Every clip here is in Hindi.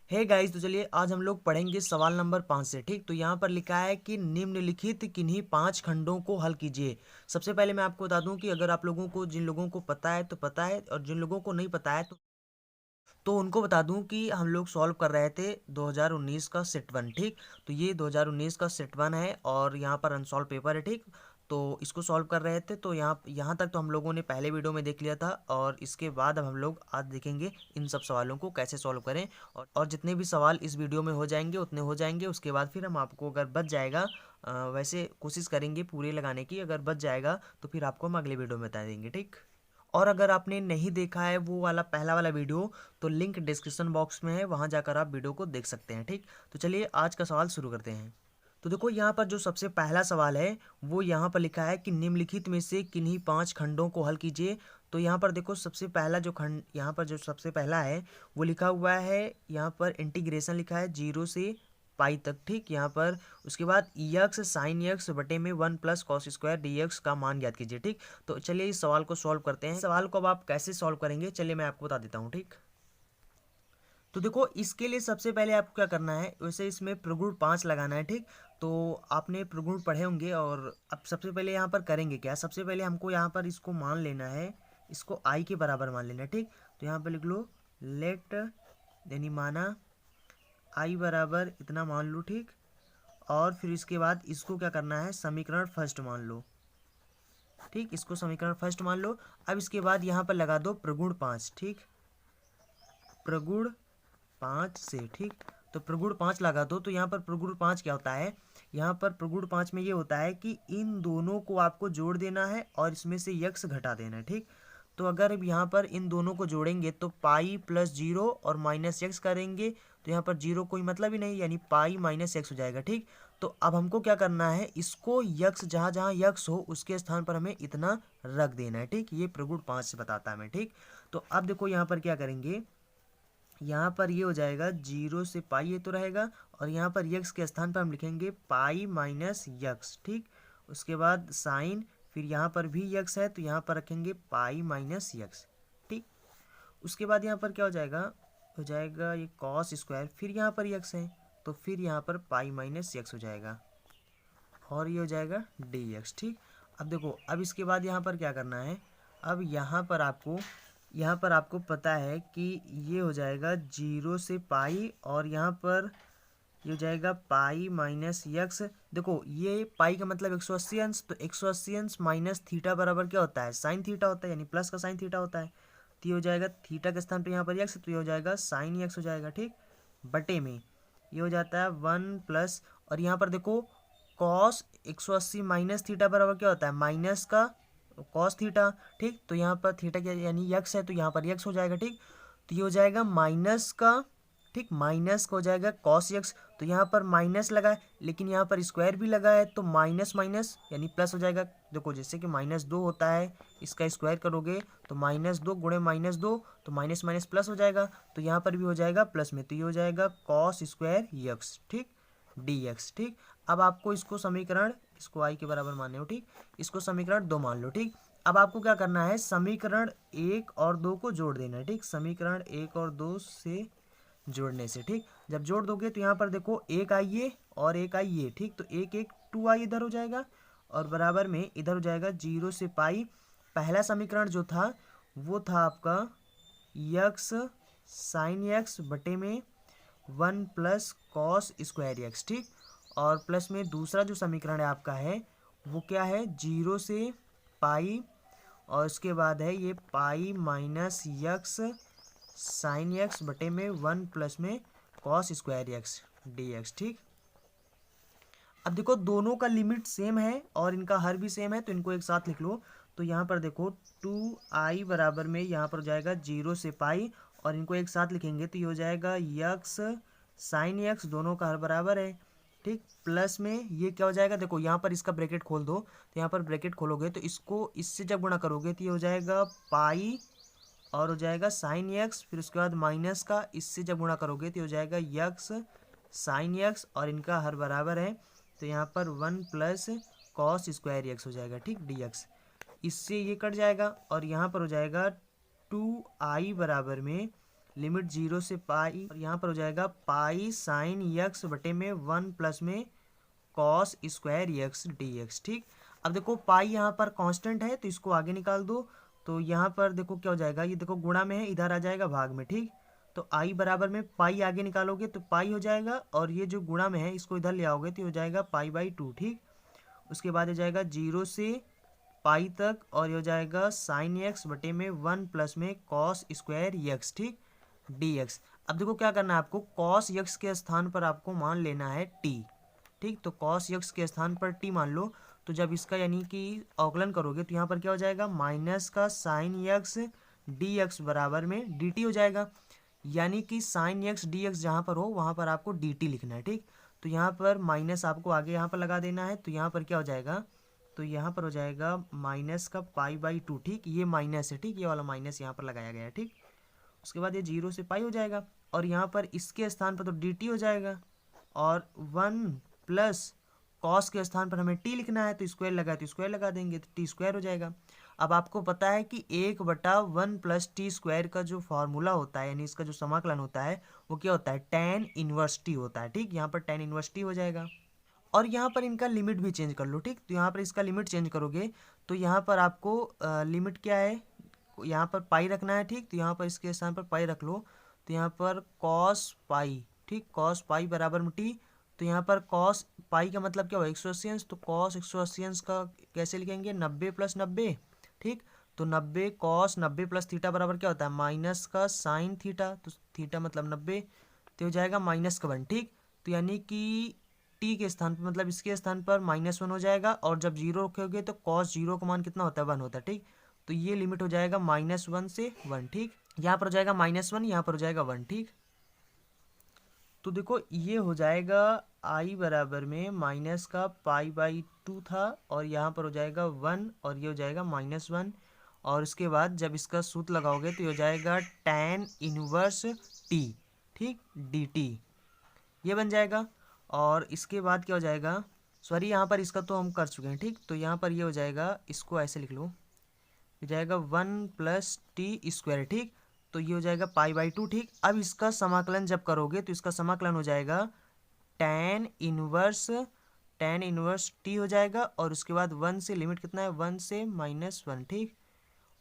हे गाइस, तो चलिए आज हम लोग पढ़ेंगे सवाल नंबर 5 से। ठीक, तो यहाँ पर लिखा है कि निम्नलिखित किन्हीं 5 खंडों को हल कीजिए। सबसे पहले मैं आपको बता दूं कि अगर आप लोगों को, जिन लोगों को पता है तो पता है, और जिन लोगों को नहीं पता है तो उनको बता दूं कि हम लोग सॉल्व कर रहे थे 2019 का सेट वन। ठीक, तो ये 2019 का सेट वन है और यहाँ पर अनसॉल्व पेपर है। ठीक, तो इसको सॉल्व कर रहे थे। तो यहाँ यहाँ तक तो हम लोगों ने पहले वीडियो में देख लिया था, और इसके बाद अब हम लोग आज देखेंगे इन सब सवालों को कैसे सॉल्व करें। और जितने भी सवाल इस वीडियो में हो जाएंगे उतने हो जाएंगे। उसके बाद फिर हम आपको, अगर बच जाएगा, वैसे कोशिश करेंगे पूरे लगाने की, अगर बच जाएगा तो फिर आपको हम अगले वीडियो में बता देंगे। ठीक, और अगर आपने नहीं देखा है वो वाला पहला वाला वीडियो, तो लिंक डिस्क्रिप्शन बॉक्स में है, वहां जाकर आप वीडियो को देख सकते हैं। ठीक, तो चलिए आज का सवाल शुरू करते हैं। तो देखो, यहाँ पर जो सबसे पहला सवाल है वो यहाँ पर लिखा है कि निम्नलिखित में से किन्हीं 5 खंडों को हल कीजिए। तो यहाँ पर देखो, सबसे पहला जो खंड, यहाँ पर जो सबसे पहला है वो लिखा हुआ है, यहाँ पर इंटीग्रेशन लिखा है 0 से पाई तक। ठीक, यहाँ पर उसके बाद यक्स साइन यक्स बटे में 1 + cos² dx का मान ज्ञात कीजिए। ठीक, तो चलिए इस सवाल को सॉल्व करते हैं। सवाल को अब आप कैसे सॉल्व करेंगे, चलिए मैं आपको बता देता हूँ। ठीक, तो देखो, इसके लिए सबसे पहले आपको क्या करना है, वैसे इसमें प्रगुण 5 लगाना है। ठीक, तो आपने प्रगुण पढ़े होंगे, और अब सबसे पहले यहाँ पर करेंगे क्या, सबसे पहले हमको यहाँ पर इसको मान लेना है, इसको आई के बराबर मान लेना है। ठीक, तो यहाँ पर लिख लो लेट, यानी माना आई बराबर इतना मान लो। ठीक, और फिर इसके बाद इसको क्या करना है, समीकरण फर्स्ट मान लो। ठीक, इसको समीकरण फर्स्ट मान लो। अब इसके बाद यहाँ पर लगा दो प्रगुण 5। ठीक, प्रगुण 5 से। ठीक, तो प्रगुण 5 लगा दो। तो यहाँ पर प्रगुण 5 क्या होता है, यहाँ पर प्रगुण 5 में ये होता है कि इन दोनों को आपको जोड़ देना है और इसमें से यक्स घटा देना है। ठीक, तो अगर यहाँ पर इन दोनों को जोड़ेंगे तो पाई प्लस 0 और माइनस यक्स करेंगे, तो यहाँ पर 0 कोई मतलब ही नहीं, यानी पाई माइनस यक्स हो जाएगा। ठीक, तो अब हमको क्या करना है, इसको यक्स, जहाँ जहाँ यक्स हो उसके स्थान पर हमें इतना रख देना है। ठीक, ये प्रगुण 5 से बताता है हमें। ठीक, तो अब देखो यहाँ पर क्या करेंगे, यहाँ पर ये हो जाएगा 0 से पाई, ये तो रहेगा, और यहाँ पर यक्स के स्थान पर हम लिखेंगे पाई माइनस यक्स। ठीक, उसके बाद साइन, फिर यहाँ पर भी यक्स है तो यहाँ पर रखेंगे पाई माइनस यक्स। ठीक, उसके बाद यहाँ पर क्या हो जाएगा ये कॉस स्क्वायर, फिर यहाँ पर यक्स है तो फिर यहाँ पर पाई माइनस यक्स हो जाएगा, और ये हो जाएगा डी एक्स। ठीक, अब देखो, अब इसके बाद यहाँ पर क्या करना है, अब यहाँ पर आपको पता है कि ये हो जाएगा 0 से पाई, और यहाँ पर ये हो जाएगा पाई माइनस यक्स। देखो, ये पाई का मतलब 180 अंश, तो 180 अंश माइनस थीटा बराबर क्या होता है, साइन थीटा होता है, यानी प्लस का साइन थीटा होता है। तो ये हो जाएगा थीटा के स्थान पे यहाँ पर यक्स, तो ये हो जाएगा साइन यक्स हो जाएगा। ठीक, बटे में ये हो जाता है 1 प्लस, और यहाँ पर देखो कॉस 180 माइनस थीटा बराबर क्या होता है, माइनस का कॉस थीटा। ठीक, तो यहाँ पर थीटा क्या, यानी यक्स है तो यहाँ पर यक्स हो जाएगा। ठीक, तो ये हो जाएगा माइनस का, ठीक, माइनस का हो जाएगा कॉस यक्स, तो यहाँ पर माइनस लगा है लेकिन यहाँ पर स्क्वायर भी लगा है तो माइनस माइनस यानी प्लस हो जाएगा। देखो, जैसे कि -2 होता है, इसका स्क्वायर करोगे तो -2 गुणे -2, तो माइनस माइनस प्लस हो जाएगा, तो यहाँ पर भी हो जाएगा प्लस में, तो ये हो जाएगा कॉस स्क्वायर यक्स। ठीक, डी एक्स। ठीक, अब आपको इसको समीकरण, इसको आई के बराबर माने हो। ठीक, इसको समीकरण 2 मान लो। ठीक, अब आपको क्या करना है, समीकरण 1 और 2 को जोड़ देना है। ठीक, समीकरण 1 और 2 से जोड़ने से, ठीक, जब जोड़ दोगे तो यहाँ पर देखो एक आइए और एक आइए। ठीक, तो एक एक 2i इधर हो जाएगा, और बराबर में इधर हो जाएगा 0 से पाई। पहला समीकरण जो था वो था आपका यक्स साइन यक्स बटे में 1 + cos² ठीक, और प्लस में दूसरा जो समीकरण है आपका है वो क्या है, 0 से पाई, और उसके बाद है ये pi minus x sign x बटे में 1 प्लस में cos² डी एक्स। ठीक, अब देखो दोनों का लिमिट सेम है और इनका हर भी सेम है, तो इनको एक साथ लिख लो। तो यहाँ पर देखो 2i बराबर में यहाँ पर हो जाएगा 0 से पाई, और इनको एक साथ लिखेंगे तो ये हो जाएगा यक्स साइन यक्स, दोनों का हर बराबर है। ठीक, प्लस में ये क्या हो जाएगा, देखो यहाँ पर इसका ब्रैकेट खोल दो, तो यहाँ पर ब्रैकेट खोलोगे तो इसको इससे जब गुणा करोगे तो ये हो जाएगा पाई, और हो जाएगा साइन यक्स, फिर उसके बाद माइनस का इससे जब गुणा करोगे तो हो जाएगा यक्स साइन यक्स, और इनका हर बराबर है तो यहाँ पर 1 + cos² हो जाएगा। ठीक, डी एक्स, इससे ये कट जाएगा और यहाँ पर हो जाएगा 2i बराबर में लिमिट 0 से पाई, और यहाँ पर हो जाएगा पाई साइन यक्स बटे में 1 प्लस में cos square x D x. ठीक, अब देखो पाई यहाँ पर कांस्टेंट है तो इसको आगे निकाल दो, तो यहाँ पर देखो क्या हो जाएगा, ये देखो गुणा में है, इधर आ जाएगा भाग में। ठीक, तो आई बराबर में पाई आगे निकालोगे तो पाई हो जाएगा, और ये जो गुणा में है इसको इधर ले आओगे तो हो जाएगा पाई बाई 2। ठीक, उसके बाद हो जाएगा 0 से पाई तक, और ये हो जाएगा साइन एक्स बटे में 1 प्लस में कॉस स्क्वायर यक्स। ठीक, डी एक्स। अब देखो क्या करना है आपको, कॉस यक्स के स्थान पर आपको मान लेना है टी। ठीक, तो कॉस यक्स के स्थान पर टी मान लो, तो जब इसका यानी कि अवकलन करोगे तो यहाँ पर क्या हो जाएगा, माइनस का साइन यक्स डी एक्स बराबर में डी टी हो जाएगा, यानी कि साइन एक्स डी एक्स जहाँ पर हो वहाँ पर आपको डी टी लिखना है। ठीक, तो यहाँ पर माइनस आपको आगे यहाँ पर लगा देना है, तो यहाँ पर क्या हो जाएगा, तो यहाँ पर हो जाएगा माइनस का पाई बाई 2। ठीक, ये माइनस है, ठीक, ये वाला माइनस यहाँ पर लगाया गया है। ठीक, उसके बाद ये 0 से पाई हो जाएगा, और यहाँ पर इसके स्थान पर तो डी टी हो जाएगा, और 1 प्लस कॉस के स्थान पर हमें टी लिखना है तो स्क्वायर लगा तो स्क्वायर लगा देंगे तो टी स्क्वायर हो जाएगा। अब आपको पता है कि 1/1 प्लस टी स्क्वायर का जो फॉर्मूला होता है, यानी इसका जो समाकलन होता है वो क्या होता है, tan इनवर्स टी होता है। ठीक, यहाँ पर tan इनवर्स टी हो जाएगा, और यहाँ पर इनका लिमिट भी चेंज कर लो। ठीक, तो यहाँ पर इसका लिमिट चेंज करोगे तो यहाँ पर आपको लिमिट क्या है, यहाँ पर पाई रखना है। ठीक, तो यहाँ पर इसके स्थान पर पाई रख लो, तो यहाँ पर कॉस पाई, ठीक, कॉस पाई बराबर में टी, तो यहाँ पर कॉस पाई का मतलब क्या हुआ, 180 अंश, तो कॉस 180 अंश का कैसे लिखेंगे, 90 प्लस 90। ठीक, तो 90 कॉस 90 प्लस थीटा बराबर क्या होता है, माइनस का साइन थीटा, तो थीटा मतलब 90, तो हो जाएगा माइनस का 1। ठीक, तो यानी कि टी के स्थान पर मतलब इसके स्थान पर -1 हो जाएगा, और जब 0 रखोगे तो कॉस 0 का मान कितना होता है, 1 होता है। ठीक, तो ये लिमिट हो जाएगा -1 से 1। ठीक, यहाँ पर हो जाएगा -1, यहाँ पर हो जाएगा 1। ठीक, तो देखो ये हो जाएगा आई बराबर में माइनस का पाई बाई 2 था, और यहाँ पर हो जाएगा 1, और ये हो जाएगा -1, और इसके बाद जब इसका सूत्र लगाओगे तो ये हो जाएगा tan इनवर्स टी। ठीक, डी टी ये बन जाएगा, और इसके बाद क्या हो जाएगा, सॉरी यहाँ पर इसका तो हम कर चुके हैं। ठीक, तो यहाँ पर ये हो जाएगा, इसको ऐसे लिख लो, हो जाएगा 1 प्लस टी स्क्वायर। ठीक, तो ये हो जाएगा पाई बाई 2। ठीक, अब इसका समाकलन जब करोगे तो इसका समाकलन हो जाएगा tan इनवर्स टी हो जाएगा, और उसके बाद 1 से लिमिट कितना है, 1 से -1। ठीक,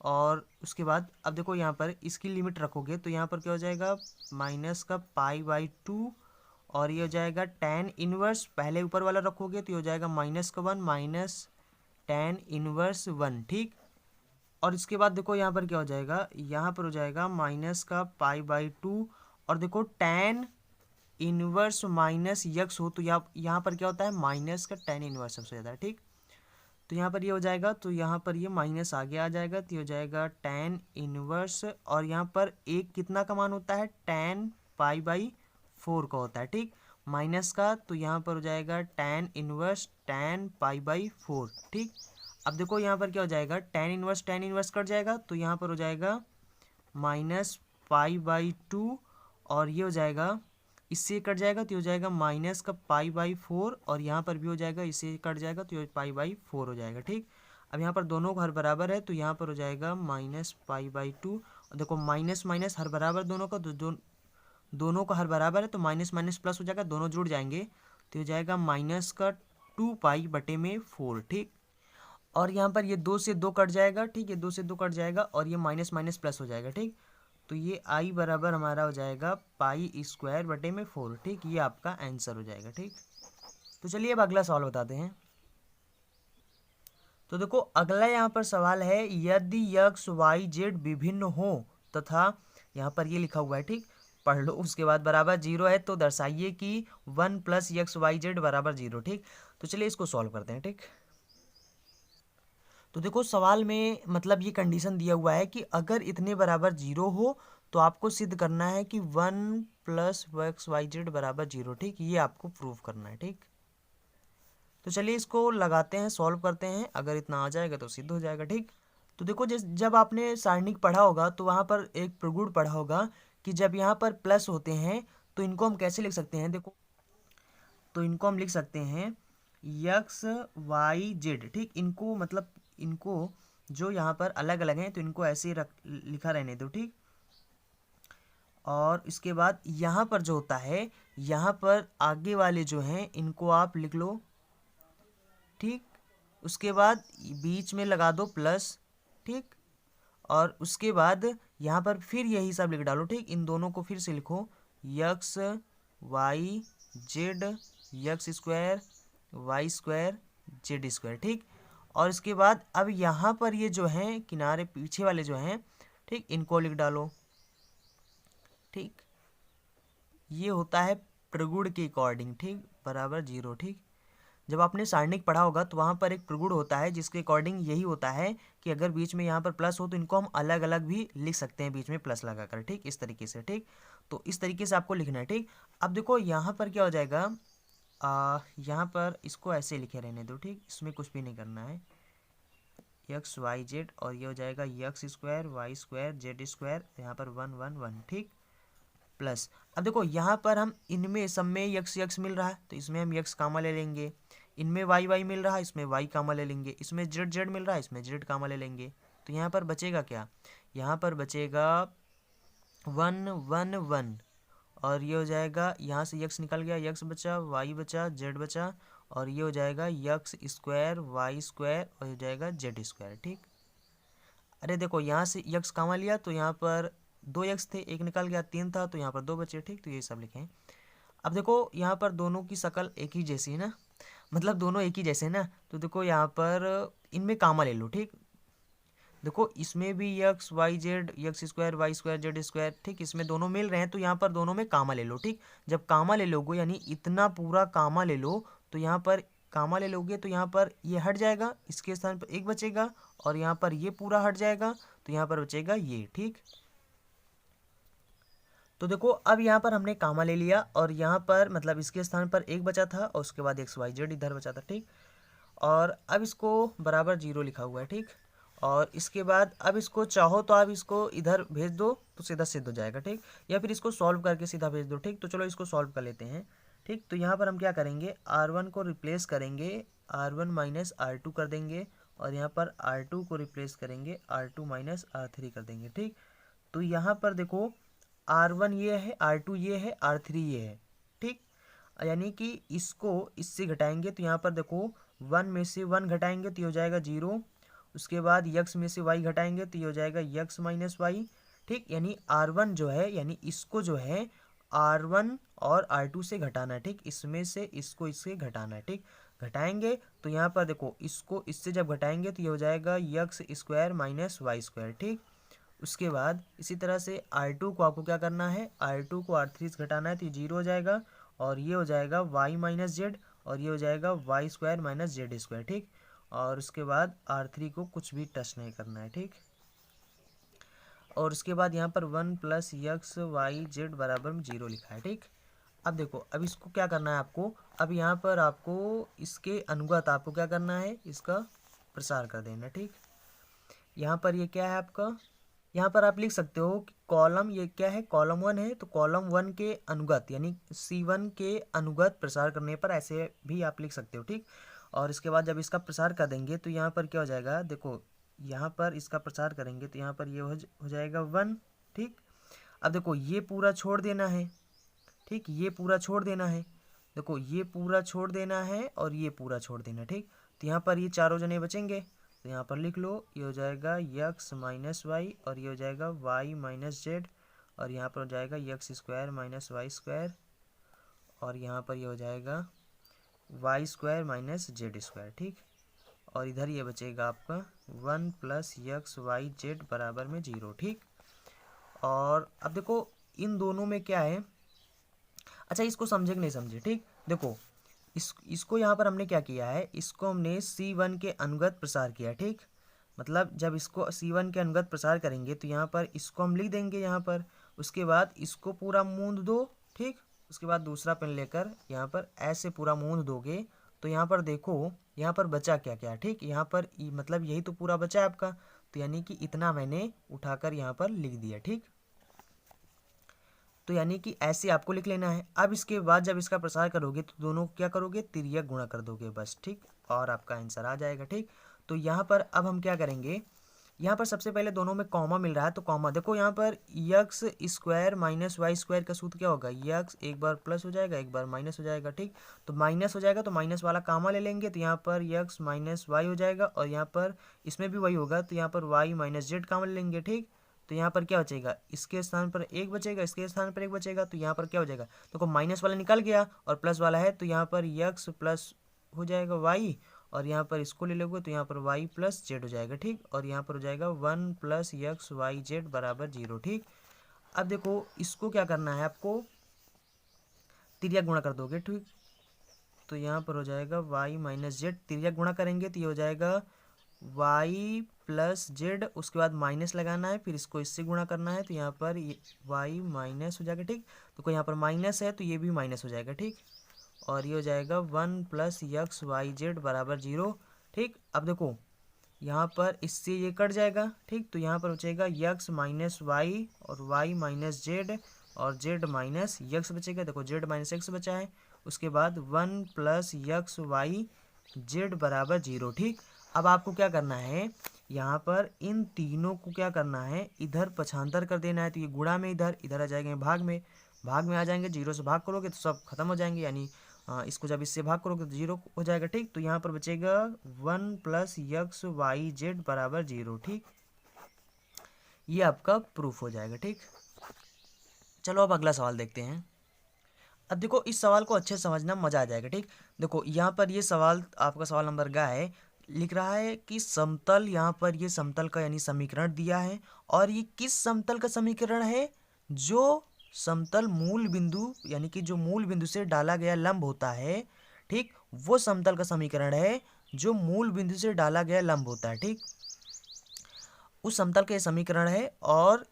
और उसके बाद अब देखो यहाँ पर इसकी लिमिट रखोगे तो यहाँ पर क्या हो जाएगा, माइनस का पाई बाई 2, और ये हो जाएगा tan इनवर्स, पहले ऊपर वाला रखोगे तो ये हो जाएगा -1 माइनस tan इनवर्स 1। ठीक, और इसके बाद देखो यहाँ पर क्या हो जाएगा, यहाँ पर हो जाएगा माइनस का पाई बाई 2, और देखो tan इनवर्स माइनस यक्स हो तो यहाँ पर क्या होता है, माइनस का tan इनवर्स सबसे ज़्यादा। ठीक, तो यहाँ पर ये हो जाएगा, तो यहाँ पर ये माइनस आगे आ जाएगा, तो ये हो जाएगा tan इनवर्स, और यहाँ पर एक कितना का मान होता है, tan पाई बाई 4 का होता है। ठीक, माइनस का, तो यहाँ पर हो जाएगा tan inverse tan pi by 4। ठीक, अब देखो यहाँ पर क्या हो जाएगा, tan इनवर्स कट जाएगा, तो यहाँ पर हो जाएगा माइनस पाई बाई 2, और ये हो जाएगा इससे कट जाएगा तो ये हो जाएगा माइनस का पाई बाई 4, और यहाँ पर भी हो जाएगा, इससे कट जाएगा तो ये पाई बाई 4 हो जाएगा। ठीक, अब यहाँ पर दोनों का हर बराबर है तो यहाँ पर हो जाएगा माइनस पाई बाई 2, और देखो माइनस माइनस हर बराबर दोनों का, तो दोनों का हर बराबर है तो माइनस माइनस प्लस हो जाएगा, दोनों जुड़ जाएंगे तो हो जाएगा माइनस का 2 पाई बटे में 4। ठीक, और यहाँ पर ये 2 से 2 कट जाएगा। ठीक, ये 2 से 2 कट जाएगा, और ये माइनस माइनस प्लस हो जाएगा। ठीक, तो ये आई बराबर हमारा हो जाएगा पाई स्क्वायर बटे में 4। ठीक, ये आपका आंसर हो जाएगा। ठीक, तो चलिए अब अगला सवाल बताते हैं। तो देखो अगला यहाँ पर सवाल है, यदि x y z विभिन्न हो तथा यहाँ पर ये लिखा हुआ है, ठीक, पढ़ लो, उसके बाद बराबर 0 है तो दर्शाइए कि 1 प्लस XYZ बराबर 0। ठीक, तो चलिए इसको सॉल्व करते हैं। ठीक, तो देखो सवाल में मतलब ये कंडीशन दिया हुआ है कि अगर इतने बराबर 0 हो तो आपको सिद्ध करना है कि 1 प्लस XYZ बराबर 0। ठीक, ये आपको प्रूव करना है। ठीक, तो चलिए इसको लगाते हैं, सॉल्व करते हैं, अगर इतना आ जाएगा तो सिद्ध हो जाएगा। ठीक, तो देखो जब आपने सारणिक पढ़ा होगा तो वहाँ पर एक प्रगुण पढ़ा होगा कि जब यहाँ पर प्लस होते हैं तो इनको हम कैसे लिख सकते हैं, देखो तो इनको हम लिख सकते हैं XYZ। ठीक, इनको मतलब इनको जो यहाँ पर अलग अलग हैं तो इनको ऐसे लिखा रहने दो। ठीक, और इसके बाद यहाँ पर जो होता है, यहाँ पर आगे वाले जो हैं इनको आप लिख लो, ठीक। उसके बाद बीच में लगा दो प्लस, ठीक। और उसके बाद यहाँ पर फिर यही सब लिख डालो, ठीक। इन दोनों को फिर से लिखो, x y z x square y square z square, ठीक। और इसके बाद अब यहाँ पर ये जो हैं किनारे पीछे वाले जो हैं, ठीक, इनको लिख डालो, ठीक। ये होता है प्रगुण के अकॉर्डिंग, ठीक, बराबर 0, ठीक। जब आपने सारणिक पढ़ा होगा तो वहाँ पर एक प्रगुण होता है जिसके अकॉर्डिंग यही होता है कि अगर बीच में यहाँ पर प्लस हो तो इनको हम अलग अलग भी लिख सकते हैं बीच में प्लस लगाकर, ठीक, इस तरीके से, ठीक। तो इस तरीके से आपको लिखना है, ठीक। अब देखो यहाँ पर क्या हो जाएगा, यहाँ पर इसको ऐसे लिखे रहने दो, ठीक, इसमें कुछ भी नहीं करना है, यक्स वाई जेड, और ये हो जाएगा x square y square z square, यहाँ पर 1 1 1, ठीक, प्लस। अब देखो यहाँ पर हम इनमें सब में यक्स यक्स मिल रहा है तो इसमें हम यक्स कामा ले लेंगे, इनमें वाई वाई मिल रहा है इसमें वाई कामा ले लेंगे, इसमें जेड जेड मिल रहा है इसमें जेड कामा ले लेंगे। तो यहाँ पर बचेगा क्या, यहाँ पर बचेगा 1 1 1, और ये हो जाएगा, यहाँ से यक्स निकल गया, यक्स बचा, वाई बचा, जेड बचा, और ये हो जाएगा यक्स स्क्वायर वाई स्क्वायर, और हो जाएगा जेड स्क्वायर, ठीक। अरे देखो यहाँ से यक्स कामा लिया तो यहाँ पर 2 यक्स थे, एक निकल गया, 3 था तो यहाँ पर 2 बचे, ठीक। तो ये सब लिखें। अब देखो यहाँ पर दोनों की शक्ल एक ही जैसी है ना, मतलब दोनों एक ही जैसे हैं ना, तो देखो यहाँ पर इनमें कामा ले लो, ठीक। देखो इसमें भी x y z x square y square z square, ठीक, इसमें दोनों मिल रहे हैं तो यहाँ पर दोनों में कामा ले लो, ठीक। जब कामा ले लोगे यानी इतना पूरा कामा ले लो तो यहाँ पर कामा ले लोगे तो यहाँ पर ये हट जाएगा, इसके स्थान पर एक बचेगा, और यहाँ पर ये पूरा हट जाएगा तो यहाँ पर बचेगा ये, ठीक। तो देखो अब यहाँ पर हमने कामा ले लिया और यहाँ पर मतलब इसके स्थान पर एक बचा था और उसके बाद एक्स वाई जेड इधर बचा था, ठीक। और अब इसको बराबर 0 लिखा हुआ है, ठीक। और इसके बाद अब इसको चाहो तो आप इसको इधर भेज दो तो सीधा सिद्ध हो जाएगा, ठीक। या फिर इसको सॉल्व करके सीधा भेज दो, ठीक। तो चलो इसको सॉल्व कर लेते हैं, ठीक। तो यहाँ पर हम क्या करेंगे, R1 को रिप्लेस करेंगे R1 माइनस R2 कर देंगे, और यहाँ पर R2 को रिप्लेस करेंगे R2 माइनस R3 कर देंगे, ठीक। तो यहाँ पर देखो R1 ये है, R2 ये है, R3 ये है, ठीक। यानी कि इसको इससे घटाएंगे तो यहाँ पर देखो 1 में से 1 घटाएंगे तो ये हो जाएगा 0, उसके बाद यक्स में से y घटाएंगे तो ये हो जाएगा यक्स माइनस वाई, ठीक। यानी R1 जो है यानी इसको जो है R1 और R2 से घटाना है, ठीक। इसमें से इसको इससे घटाना है, ठीक। घटाएंगे तो यहाँ पर देखो इसको इससे जब घटाएंगे तो ये हो जाएगा x square minus y square, ठीक। उसके बाद इसी तरह से R2 को आपको क्या करना है, R2 को R3 से घटाना है तो ये 0 हो जाएगा, और ये हो जाएगा y माइनस जेड, और ये हो जाएगा y square minus z square, ठीक। और उसके बाद R3 को कुछ भी टच नहीं करना है, ठीक। और उसके बाद यहाँ पर 1 प्लस यक्स वाई जेड बराबर में 0 लिखा है, ठीक। अब देखो अब इसको क्या करना है आपको, अब यहाँ पर आपको इसके अनुगत आपको क्या करना है, इसका प्रसार कर देना, ठीक। यहाँ पर ये क्या है आपका, यहाँ पर आप लिख सकते हो कि कॉलम ये क्या है, कॉलम 1 है तो कॉलम 1 के अनुगत यानी C1 के अनुगत प्रसार करने पर ऐसे भी आप लिख सकते हो, ठीक। और इसके बाद जब इसका प्रसार कर देंगे तो यहाँ पर क्या हो जाएगा, देखो यहाँ पर इसका प्रसार करेंगे तो यहाँ पर ये हो जाएगा 1, ठीक। अब देखो ये पूरा छोड़ देना है, ठीक, ये पूरा छोड़ देना है, देखो ये पूरा छोड़ देना है और ये पूरा छोड़ देना है, ठीक। तो यहाँ पर ये चारों जने बचेंगे तो यहाँ पर लिख लो, ये हो जाएगा यक्स माइनस वाई, और ये हो जाएगा वाई माइनस जेड, और यहाँ पर हो जाएगा x square minus y square, और यहाँ पर ये हो जाएगा y square minus z square, ठीक। और इधर ये बचेगा आपका 1 प्लस यक्स वाई जेड बराबर में 0, ठीक। और अब देखो इन दोनों में क्या है, अच्छा इसको समझे कि नहीं समझे, ठीक। देखो इसको यहाँ पर हमने क्या किया है, इसको हमने C1 के अनुगत प्रसार किया, ठीक। मतलब जब इसको C1 के अनुगत प्रसार करेंगे तो यहाँ पर इसको हम लिख देंगे यहाँ पर, उसके बाद इसको पूरा मूंद दो, ठीक। उसके बाद दूसरा पेन लेकर यहाँ पर ऐसे पूरा मूंद दोगे तो यहाँ पर देखो यहाँ पर बचा क्या क्या, ठीक। यहाँ पर मतलब यही तो पूरा बचा है आपका, तो यानी कि इतना मैंने उठाकर यहाँ पर लिख दिया, ठीक। तो यानी कि ऐसे आपको लिख लेना है। अब इसके बाद जब इसका प्रसार करोगे तो दोनों क्या करोगे, तिर्यक गुणा कर दोगे बस, ठीक। और आपका आंसर आ जाएगा, ठीक। तो यहाँ पर अब हम क्या करेंगे, यहाँ पर सबसे पहले दोनों में कॉमा मिल रहा है तो कॉमा देखो, यहाँ पर x square minus y square का सूत्र क्या होगा, यक्स एक बार प्लस हो जाएगा एक बार माइनस हो जाएगा, ठीक। तो माइनस हो जाएगा तो माइनस वाला कामा ले लेंगे, तो यहाँ पर यक्स माइनस वाई हो जाएगा, और यहाँ पर इसमें भी वही होगा, तो यहाँ पर वाई माइनस जेड कामा ले लेंगे, ठीक। तो यहाँ पर क्या बचेगा, इसके स्थान पर एक बचेगा, इसके स्थान पर एक बचेगा, तो यहाँ पर क्या हो जाएगा, देखो माइनस वाला निकल गया और प्लस वाला है, तो यहाँ पर यक्स प्लस हो जाएगा वाई, और यहाँ पर इसको ले लोगे तो यहाँ पर y प्लस जेड हो जाएगा, ठीक। और यहाँ पर हो जाएगा 1 प्लस यक्स वाई जेड बराबर 0, ठीक। अब देखो इसको क्या करना है आपको, तिर्यक गुणा कर दोगे, ठीक। तो यहाँ पर हो जाएगा y माइनस जेड, तिर्यक गुणा करेंगे तो ये हो जाएगा y प्लस जेड, उसके बाद माइनस लगाना है, फिर इसको इससे गुणा करना है, तो यहाँ पर y माइनस हो जाएगा, ठीक। तो कोई यहाँ पर माइनस है तो ये भी माइनस हो जाएगा, ठीक। और ये हो जाएगा 1 प्लस यक्स वाई जेड बराबर 0, ठीक। अब देखो यहाँ पर इससे ये कट जाएगा, ठीक। तो यहाँ पर बचेगा यक्स माइनस वाई और वाई माइनस जेड और जेड माइनस यक्स बचेगा, देखो जेड माइनस एक्स बचा है, उसके बाद 1 प्लस यक्स वाई जेड बराबर 0, ठीक। अब आपको क्या करना है, यहाँ पर इन तीनों को क्या करना है, इधर पक्षांतर कर देना है, तो ये गुणा में इधर इधर आ जाएंगे भाग में आ जाएंगे, 0 से भाग करोगे तो सब खत्म हो जाएंगे, यानी इसको जब इससे भाग करोगे तो 0 हो जाएगा, ठीक। तो यहाँ पर बचेगा 1 प्लस यक्स वाई जेड बराबर 0, ठीक। ये आपका प्रूफ हो जाएगा, ठीक। चलो अब अगला सवाल देखते हैं। अब देखो इस सवाल को अच्छे से समझना, मजा आ जाएगा, ठीक। देखो यहाँ पर ये सवाल आपका सवाल नंबर ग है, लिख रहा है कि समतल, यहाँ पर ये समतल का यानी समीकरण दिया है, और ये किस समतल का समीकरण है, जो समतल मूल बिंदु यानी कि जो मूल बिंदु से डाला गया लंब होता है, ठीक, वो समतल का समीकरण है जो मूल बिंदु से डाला गया लंब होता है, ठीक। उस समतल का समीकरण है, और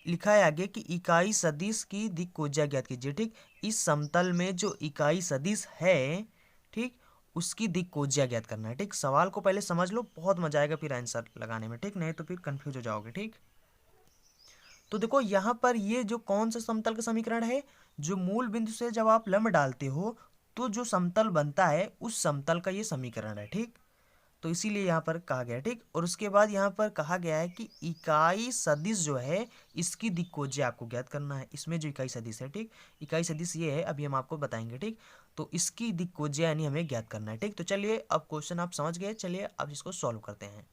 लिखा है आगे कि इकाई सदिश की दिक् कोज्या ज्ञात कीजिए, ठीक। इस समतल में जो इकाई सदिश है, ठीक, उसकी दिक् कोज्या ज्ञात करना है, ठीक। सवाल को पहले समझ लो, बहुत मजा आएगा फिर आंसर लगाने में, ठीक, नहीं तो फिर कंफ्यूज हो जाओगे, ठीक। तो देखो यहाँ पर ये जो कौन सा समतल का समीकरण है, जो मूल बिंदु से जब आप लंब डालते हो तो जो समतल बनता है उस समतल का ये समीकरण है, ठीक। तो इसीलिए यहाँ पर कहा गया, ठीक। और उसके बाद यहाँ पर कहा गया है कि इकाई सदिश जो है इसकी दिक् कोज्या आपको ज्ञात करना है, इसमें जो इकाई सदिश है, ठीक, इकाई सदिश ये है, अभी हम आपको बताएंगे, ठीक। तो इसकी दिक् कोज्या यानी हमें ज्ञात करना है, ठीक। तो चलिए अब क्वेश्चन आप समझ गए, चलिए अब इसको सॉल्व करते हैं।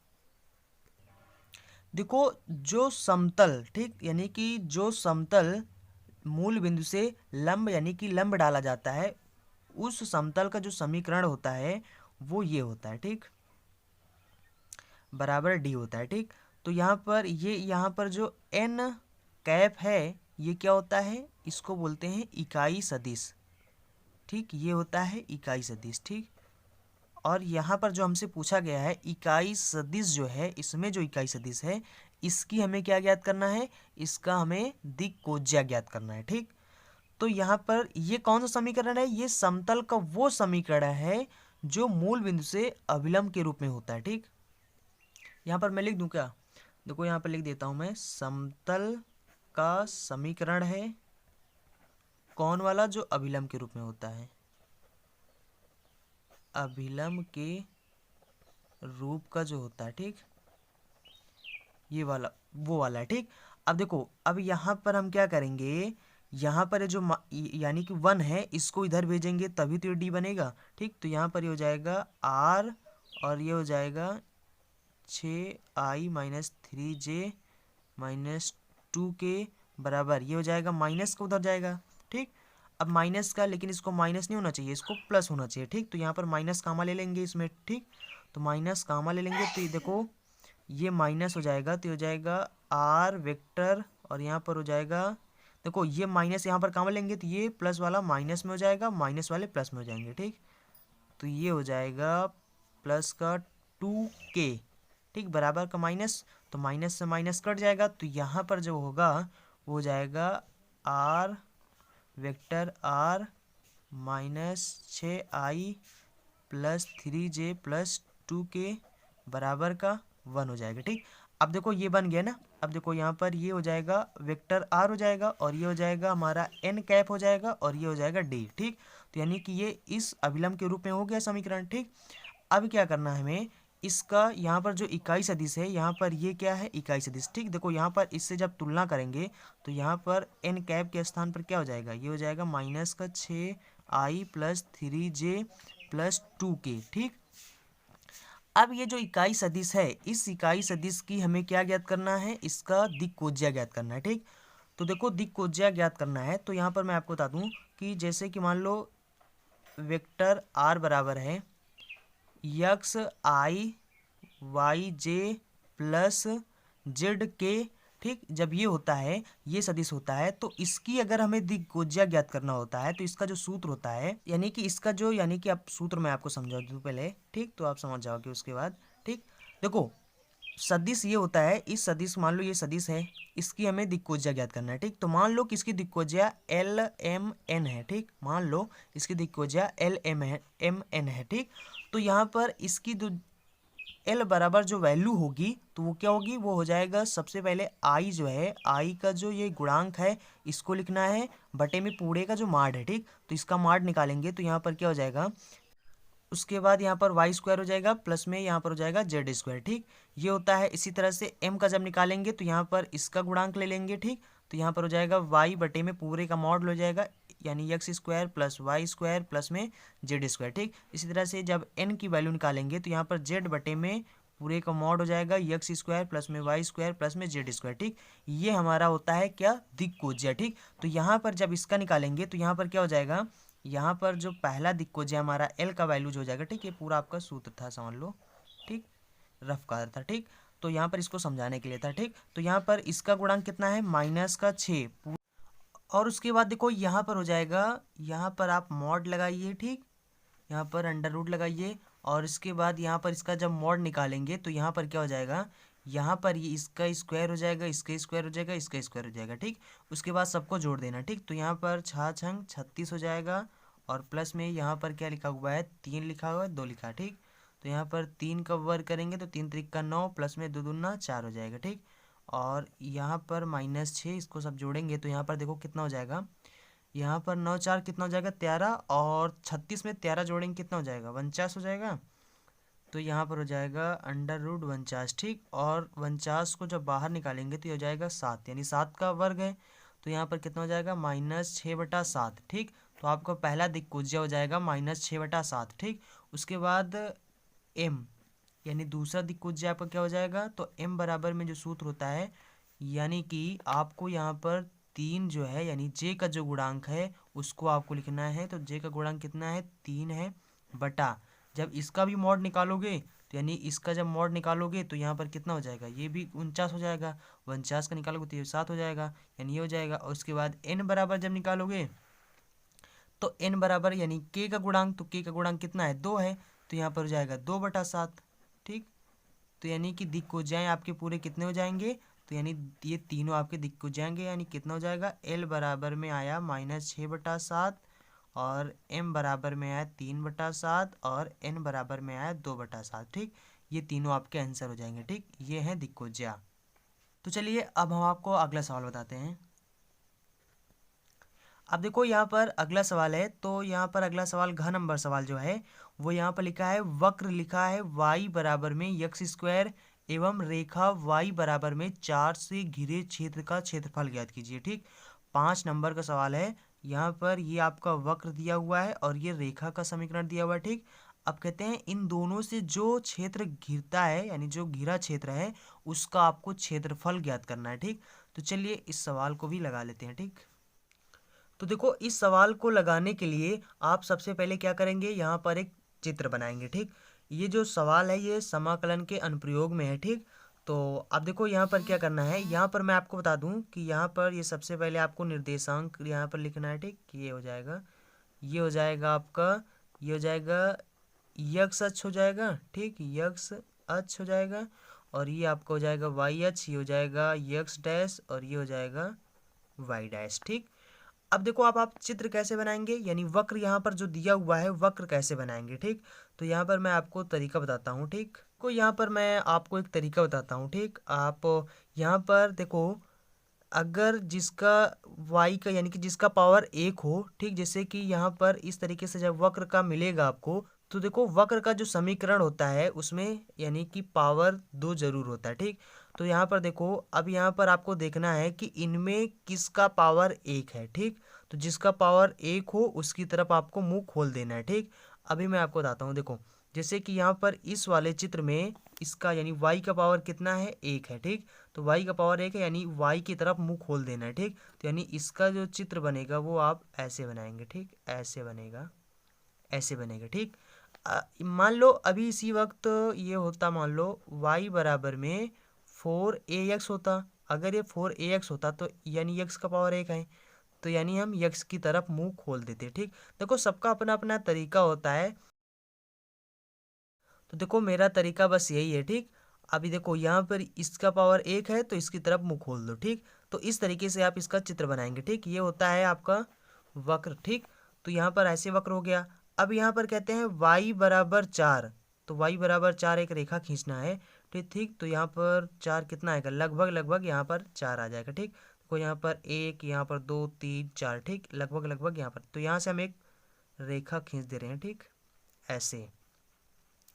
देखो जो समतल, ठीक, यानी कि जो समतल मूल बिंदु से लंब यानी कि लंब डाला जाता है, उस समतल का जो समीकरण होता है वो ये होता है, ठीक, बराबर डी होता है, ठीक। तो यहाँ पर जो एन कैप है ये क्या होता है, इसको बोलते हैं इकाई सदिश, ठीक, ये होता है इकाई सदिश, ठीक। और यहाँ पर जो हमसे पूछा गया है इकाई सदिश जो है, इसमें जो इकाई सदिश है इसकी हमें क्या ज्ञात करना है, इसका हमें दिक् कोज्या ज्ञात करना है, ठीक। तो यहाँ पर ये कौन सा समीकरण है, ये समतल का वो समीकरण है जो मूल बिंदु से अभिलंब के रूप में होता है, ठीक। यहाँ पर मैं लिख दूं क्या, देखो यहाँ पर लिख देता हूं मैं, समतल का समीकरण है कौन वाला, जो अभिलंब के रूप में होता है, अभिलंब के रूप का जो होता है, ठीक, ये वाला वो वाला है, ठीक। अब देखो अब यहाँ पर हम क्या करेंगे, यहाँ पर जो यानी कि 1 है इसको इधर भेजेंगे तभी तो ये डी बनेगा, ठीक। तो यहाँ पर ये हो जाएगा आर और ये हो जाएगा 6i minus 3j minus 2k बराबर, ये हो जाएगा माइनस का उधर जाएगा, ठीक। अब माइनस का, लेकिन इसको माइनस नहीं होना चाहिए, इसको प्लस होना चाहिए, ठीक। तो यहाँ पर माइनस कामा ले लेंगे इसमें, ठीक। तो माइनस कामा ले लेंगे तो ये देखो ये माइनस हो जाएगा, तो हो जाएगा आर वेक्टर, और यहाँ पर हो जाएगा, देखो ये माइनस यहाँ पर कामा लेंगे तो ये प्लस वाला माइनस में हो जाएगा, माइनस वाले प्लस में हो जाएंगे, ठीक। तो ये हो जाएगा प्लस का 2k, ठीक, बराबर का माइनस, तो माइनस से माइनस कट जाएगा, तो यहाँ पर जो होगा वो हो जाएगा r vector r minus 6i plus 3j plus 2k बराबर का 1 हो जाएगा, ठीक। अब देखो ये बन गया ना, अब देखो यहाँ पर ये हो जाएगा वेक्टर आर हो जाएगा, और ये हो जाएगा हमारा एन कैप हो जाएगा, और ये हो जाएगा डी, ठीक। तो यानी कि ये इस अभिलंब के रूप में हो गया समीकरण, ठीक। अब क्या करना है हमें, इसका यहाँ पर जो इकाई सदिश है, यहाँ पर ये क्या है, इकाई सदिश। ठीक, देखो यहाँ पर इससे जब तुलना करेंगे तो यहाँ पर एन कैप के स्थान पर क्या हो जाएगा, ये हो जाएगा माइनस का 6i plus 3j plus 2k। ठीक, अब ये जो इकाई सदिश है, इस इकाई सदिश की हमें क्या ज्ञात करना है, इसका दिक्कोज्या ज्ञात करना है। ठीक, तो देखो दिक्कोज्या ज्ञात करना है तो यहाँ पर मैं आपको बता दूं कि जैसे कि मान लो वेक्टर r बराबर है यक्स आई वाई जे प्लस जेड के। ठीक, जब ये होता है, ये सदिश होता है, तो इसकी अगर हमें दिक्कोज्या ज्ञात करना होता है तो इसका जो सूत्र होता है, यानी कि इसका जो, यानी कि आप सूत्र मैं आपको समझा दूं पहले। ठीक, तो आप समझ जाओगे उसके बाद। ठीक, देखो सदिश ये होता है, इस सदिश, मान लो ये सदिश है, इसकी हमें दिक्कोज्या ज्ञात करना है। ठीक, तो मान लो कि इसकी दिक्कोज्या एल एम एन है। ठीक, मान लो इसकी दिक्कोज्या एल एम एन है। ठीक, तो यहाँ पर इसकी एल बराबर जो वैल्यू होगी तो वो क्या होगी, वो हो जाएगा सबसे पहले आई जो है, आई का जो ये गुणांक है इसको लिखना है बटे में पूरे का जो माड है। ठीक, तो इसका माड निकालेंगे तो यहाँ पर क्या हो जाएगा, उसके बाद यहाँ पर वाई स्क्वायर हो जाएगा प्लस में यहाँ पर हो जाएगा जेड स्क्वायर। ठीक, ये होता है। इसी तरह से एम का जब निकालेंगे तो यहाँ पर इसका गुणांक ले लेंगे। ठीक, तो यहाँ पर हो जाएगा वाई बटे में पूरे का मॉड हो जाएगा, यानी x square plus y square plus में जेड स्क्वायर। ठीक, इसी तरह से जब एन की वैल्यू निकालेंगे तो यहाँ पर जेड बटे में पूरे का मॉड हो जाएगा एक्स स्क्वायर प्लस में वाई स्क्वायर प्लस में जेड स्क्वायर। ठीक, ये हमारा होता है क्या, दिक्कोज्या। ठीक, तो यहाँ पर जब इसका निकालेंगे तो यहाँ पर क्या हो जाएगा, यहाँ पर जो पहला दिक्कोज्या हमारा एल का वैल्यू जो हो जाएगा। ठीक, ये पूरा आपका सूत्र था, समझ लो। ठीक, रफ का था। ठीक, तो यहाँ पर इसको समझाने के लिए था। ठीक, तो यहाँ पर इसका गुणांक कितना है, माइनस का 6, और उसके बाद देखो यहाँ पर हो जाएगा, यहाँ पर आप मॉड लगाइए। ठीक, यहाँ पर अंडर रूट लगाइए, और इसके बाद यहाँ पर इसका जब मॉड निकालेंगे तो यहाँ पर क्या हो जाएगा, यहाँ पर ये इसका स्क्वायर हो जाएगा, इसका स्क्वायर हो जाएगा, इसका स्क्वायर हो जाएगा। ठीक, उसके बाद सबको जोड़ देना। ठीक, तो यहाँ पर 6 छंग 36 हो जाएगा, और प्लस में यहाँ पर क्या लिखा हुआ है, 3 लिखा हुआ है, 2 लिखा है। ठीक, तो यहाँ पर 3 का वर्ग करेंगे तो 3 त्रिक का 9 प्लस में 2 दूना 4 हो जाएगा। ठीक, और यहाँ पर -6, इसको सब जोड़ेंगे तो यहाँ पर देखो कितना हो जाएगा, यहाँ पर 9 4 कितना हो जाएगा, 13, और 36 में 13 जोड़ेंगे कितना हो जाएगा, 49 हो जाएगा। तो यहाँ पर हो जाएगा अंडर रूट 49। ठीक, और 49 को जब बाहर निकालेंगे तो ये हो जाएगा 7, यानी 7 का वर्ग है, तो यहाँ पर कितना हो जाएगा, -6/7। ठीक, तो आपका पहला दिक्कोज्या हो जाएगा -6/7। ठीक, उसके बाद एम, यानी दूसरा दिक्कोज्या आपका क्या हो जाएगा, तो एम बराबर में जो सूत्र होता है, यानी कि आपको यहाँ पर 3 जो है, यानी जे का जो गुणांक है उसको आपको लिखना है। तो जे का गुणांक कितना है, 3 है, बटा जब इसका भी मॉड निकालोगे तो यानी इसका जब मॉड निकालोगे तो यहाँ पर कितना हो जाएगा, ये भी 49 हो जाएगा, 49 का निकालोगे तो ये 7 हो जाएगा, यानी ये हो जाएगा। और उसके बाद एन बराबर जब निकालोगे तो एन बराबर यानी के का गुणांक, तो के का गुणांक कितना है, 2 है, तो यहाँ पर हो जाएगा 2/7। ठीक, तो यानी कि दिक्कोज्याएँ आपके पूरे कितने हो जाएंगे, तो यानी ये तीनों आपके दिक्कोज्या जाएंगे, यानी कितना हो जाएगा, एल बराबर में आया -6/7, और एम बराबर में आया 3/7, और एन बराबर में आया 2/7। ठीक, ये तीनों आपके आंसर हो जाएंगे। ठीक, ये है दिक्कोज्या। तो चलिए अब हम आपको अगला सवाल बताते हैं। अब देखो यहाँ पर अगला सवाल है, तो यहाँ पर अगला सवाल घ नंबर सवाल जो है वो यहाँ पर लिखा है, वक्र लिखा है y बराबर में एक्स स्क्वायर एवं रेखा y बराबर में 4 से घिरे क्षेत्र का क्षेत्रफल ज्ञात कीजिए। ठीक, 5 नंबर का सवाल है। यहाँ पर ये आपका वक्र दिया हुआ है और ये रेखा का समीकरण दिया हुआ है। ठीक, अब कहते हैं इन दोनों से जो क्षेत्र घिरता है, यानी जो घिरा क्षेत्र है उसका आपको क्षेत्रफल ज्ञात करना है। ठीक, तो चलिए इस सवाल को भी लगा लेते हैं। ठीक, तो देखो इस सवाल को लगाने के लिए आप सबसे पहले क्या करेंगे, यहाँ पर एक चित्र बनाएंगे। ठीक, ये जो सवाल है ये समाकलन के अनुप्रयोग में है। ठीक, तो अब देखो यहाँ पर क्या करना है, यहाँ पर मैं आपको बता दूं कि यहाँ पर ये सबसे पहले आपको निर्देशांक यहाँ पर लिखना है। ठीक, ये हो जाएगा, ये हो जाएगा आपका, ये हो जाएगा यक्स अक्ष हो जाएगा। ठीक, यक्स अक्ष हो जाएगा, और ये आपका हो जाएगा वाई अक्ष, ये हो जाएगा यक्स डैश, और ये हो जाएगा वाई डैश। ठीक, अब देखो आप चित्र कैसे बनाएंगे, यानी वक्र यहाँ पर जो दिया हुआ है वक्र कैसे बनाएंगे। ठीक, तो यहाँ पर मैं आपको तरीका बताता हूँ। ठीक, को यहाँ पर मैं आपको एक तरीका बताता हूँ। ठीक, आप यहाँ पर देखो, अगर जिसका y का यानी कि जिसका पावर 1 हो, ठीक, जैसे कि यहाँ पर इस तरीके से जब वक्र का मिलेगा आपको तो देखो वक्र का जो समीकरण होता है उसमें यानी कि पावर 2 जरूर होता है, ठीक। तो यहाँ पर देखो, अब यहाँ पर आपको देखना है कि इनमें किसका पावर 1 है, ठीक। तो जिसका पावर 1 हो उसकी तरफ आपको मुंह खोल देना है, ठीक। अभी मैं आपको बताता हूँ, देखो जैसे कि यहाँ पर इस वाले चित्र में इसका यानी y का पावर कितना है, 1 है, ठीक। तो y का पावर 1 है यानी y की तरफ मुंह खोल देना है, ठीक। तो यानी इसका जो चित्र बनेगा वो आप ऐसे बनाएंगे, ठीक, ऐसे बनेगा, ऐसे बनेगा, ठीक। मान लो अभी इसी वक्त ये होता, मान लो y बराबर में 4ax होता। अगर ये 4ax होता तो यानी x का पावर 1 है, तो यानी हम x की तरफ मुंह खोल देते, ठीक। देखो सबका अपना अपना तरीका होता है, तो देखो मेरा तरीका बस यही है, ठीक। अभी देखो यहाँ पर इसका पावर 1 है तो इसकी तरफ मुंह खोल दो, ठीक। तो इस तरीके से आप इसका चित्र बनाएंगे, ठीक। ये होता है आपका वक्र, ठीक। तो यहाँ पर ऐसे वक्र हो गया। अब यहाँ पर कहते हैं y बराबर 4, तो y बराबर 4 एक रेखा खींचना है, ठीक ठीक। तो यहाँ पर 4 कितना आएगा, लगभग लगभग यहाँ पर 4 आ जाएगा, ठीक। तो यहाँ पर 1, यहाँ पर 2, 3, 4, ठीक, लगभग लगभग यहाँ पर। तो यहाँ से हम एक रेखा खींच दे रहे हैं, ठीक, ऐसे,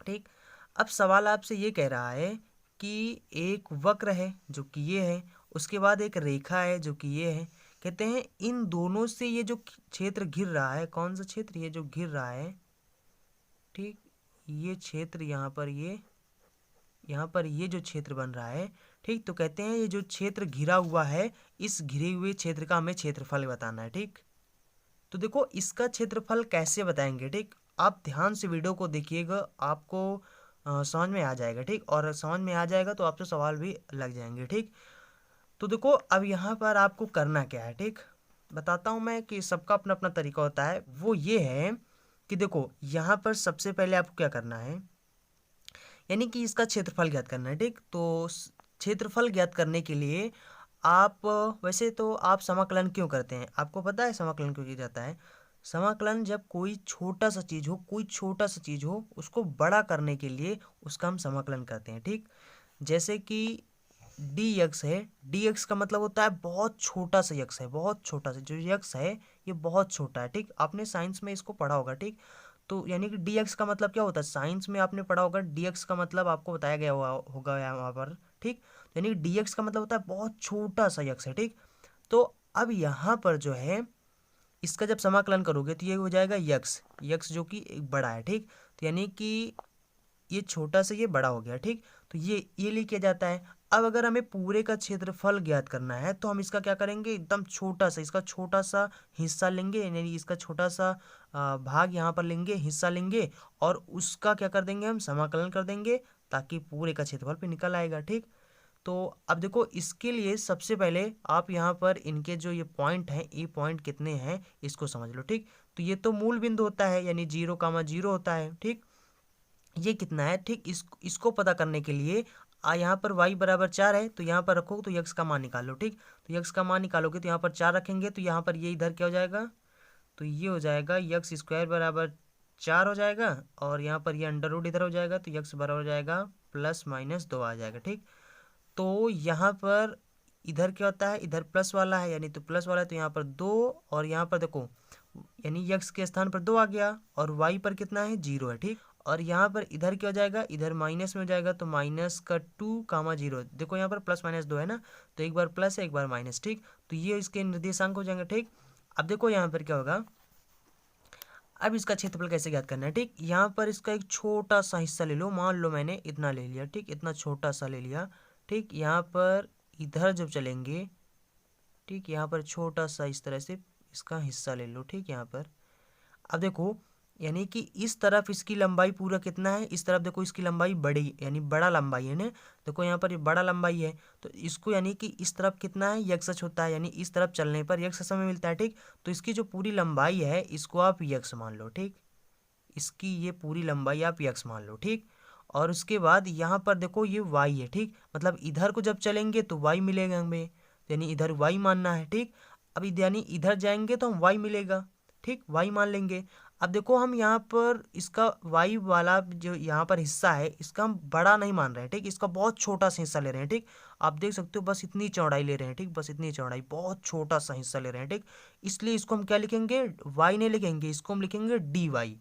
ठीक। अब सवाल आपसे ये कह रहा है कि एक वक्र है जो कि ये है, उसके बाद एक रेखा है जो कि ये है। कहते हैं इन दोनों से ये जो क्षेत्र घिर रहा है, कौन सा क्षेत्र, ये जो घिर रहा है, ठीक, ये क्षेत्र यहाँ पर ये जो क्षेत्र बन रहा है, ठीक। तो कहते हैं ये जो क्षेत्र घिरा हुआ है, इस घिरे हुए क्षेत्र का हमें क्षेत्रफल बताना है, ठीक। तो देखो इसका क्षेत्रफल कैसे बताएंगे, ठीक। आप ध्यान से वीडियो को देखिएगा, आपको समझ में आ जाएगा, ठीक। और समझ में आ जाएगा तो आपसे सवाल भी लग जाएंगे, ठीक। तो देखो अब यहाँ पर आपको करना क्या है, ठीक, बताता हूँ मैं कि सबका अपना अपना तरीका होता है। वो ये है कि देखो यहाँ पर सबसे पहले आपको क्या करना है, यानी कि इसका क्षेत्रफल ज्ञात करना है, ठीक। तो क्षेत्रफल ज्ञात करने के लिए आप वैसे तो आप समाकलन क्यों करते हैं, आपको पता है समाकलन क्यों किया जाता है। समाकलन जब कोई छोटा सा चीज हो, कोई छोटा सा चीज हो, उसको बड़ा करने के लिए उसका हम समाकलन करते हैं, ठीक। जैसे कि dx है, dx का मतलब होता है बहुत छोटा सा यक्स है, बहुत छोटा सा जो यक्स है ये बहुत छोटा है, ठीक। आपने साइंस में इसको पढ़ा होगा, ठीक। तो यानी कि dx का मतलब क्या होता है, साइंस में आपने पढ़ा होगा, dx का मतलब आपको बताया गया होगा यहाँ पर, ठीक। यानी कि dx का मतलब होता है बहुत छोटा सा यक्स है, ठीक। तो अब यहाँ पर जो है इसका जब समाकलन करोगे तो ये हो जाएगा यक्स, यक्स जो कि एक बड़ा है, ठीक। तो यानी कि ये छोटा से ये बड़ा हो गया, ठीक। तो ये लिखा जाता है। अब अगर हमें पूरे का क्षेत्रफल ज्ञात करना है तो हम इसका क्या करेंगे, एकदम छोटा सा, इसका छोटा सा हिस्सा लेंगे, यानी इसका छोटा सा भाग यहाँ पर लेंगे, हिस्सा लेंगे, और उसका क्या कर देंगे, हम समाकलन कर देंगे, ताकि पूरे का क्षेत्रफल पे निकल आएगा, ठीक। तो अब देखो इसके लिए सबसे पहले आप यहाँ पर इनके जो ये पॉइंट हैं, ये पॉइंट कितने हैं इसको समझ लो, ठीक। तो ये तो मूल बिंदु होता है, यानी 0,0 होता है, ठीक। ये कितना है, ठीक। इसको पता करने के लिए यहाँ पर y बराबर 4 है तो यहाँ पर रखो, तो यक्स का मान निकालो, ठीक। तो यक्स का मान निकालोगे तो यहाँ पर 4 रखेंगे, तो यहाँ पर ये इधर क्या हो जाएगा, तो ये हो जाएगा यक्स स्क्वायर बराबर 4 हो जाएगा, और यहाँ पर ये अंडर रूट इधर हो जाएगा, तो यक्स बराबर हो जाएगा +-2 आ जाएगा, ठीक। तो यहाँ पर इधर क्या होता है, इधर प्लस वाला है, यानी तो प्लस वाला है, तो यहाँ पर 2, और यहाँ पर देखो यानी यक्स के स्थान पर 2 आ गया, और वाई पर कितना है, 0 है, ठीक। और यहाँ पर इधर क्या हो जाएगा, इधर माइनस में हो जाएगा, तो -2,0, देखो यहाँ पर +-2 है ना, तो एक बार प्लस है एक बार माइनस, ठीक। तो ये इसके निर्देशांक हो जाएंगे, ठीक। अब देखो यहाँ पर क्या होगा, अब इसका क्षेत्रफल कैसे ज्ञात करना है, ठीक। यहाँ पर इसका एक छोटा सा हिस्सा ले लो, मान लो मैंने इतना ले लिया, ठीक, इतना छोटा सा ले लिया, ठीक। यहाँ पर इधर जब चलेंगे, ठीक, यहाँ पर छोटा सा इस तरह से इसका हिस्सा ले लो, ठीक। यहाँ पर अब देखो यानी कि इस तरफ इसकी लंबाई पूरा कितना है, इस तरफ देखो इसकी लंबाई बड़ी यानी बड़ा लंबाई है ना, देखो यहाँ पर ये बड़ा लंबाई है, तो इसको यानी कि इस तरफ कितना है, यक्स अक्ष होता है, यानी इस तरफ चलने पर यक्स अक्ष हमें मिलता है, ठीक। तो इसकी जो पूरी लंबाई है इसको आप यक्स मान लो, ठीक। इसकी ये पूरी लंबाई आप यक्स मान लो, ठीक। और उसके बाद यहाँ पर देखो ये वाई है, ठीक, मतलब इधर को जब चलेंगे तो वाई मिलेगा हमें, यानी इधर वाई मानना है, ठीक। अब यानी इधर जाएंगे तो हम वाई मिलेगा, ठीक, वाई मान लेंगे। अब देखो हम यहाँ पर इसका वाई वाला जो यहाँ पर हिस्सा है इसका हम बड़ा नहीं मान रहे हैं, ठीक, इसका बहुत छोटा सा हिस्सा ले रहे हैं, ठीक। आप देख सकते हो बस इतनी चौड़ाई ले रहे हैं, ठीक, बस इतनी चौड़ाई, बहुत छोटा सा हिस्सा ले रहे हैं, ठीक। इसलिए इसको हम क्या लिखेंगे, वाई नहीं लिखेंगे, इसको हम लिखेंगे dy,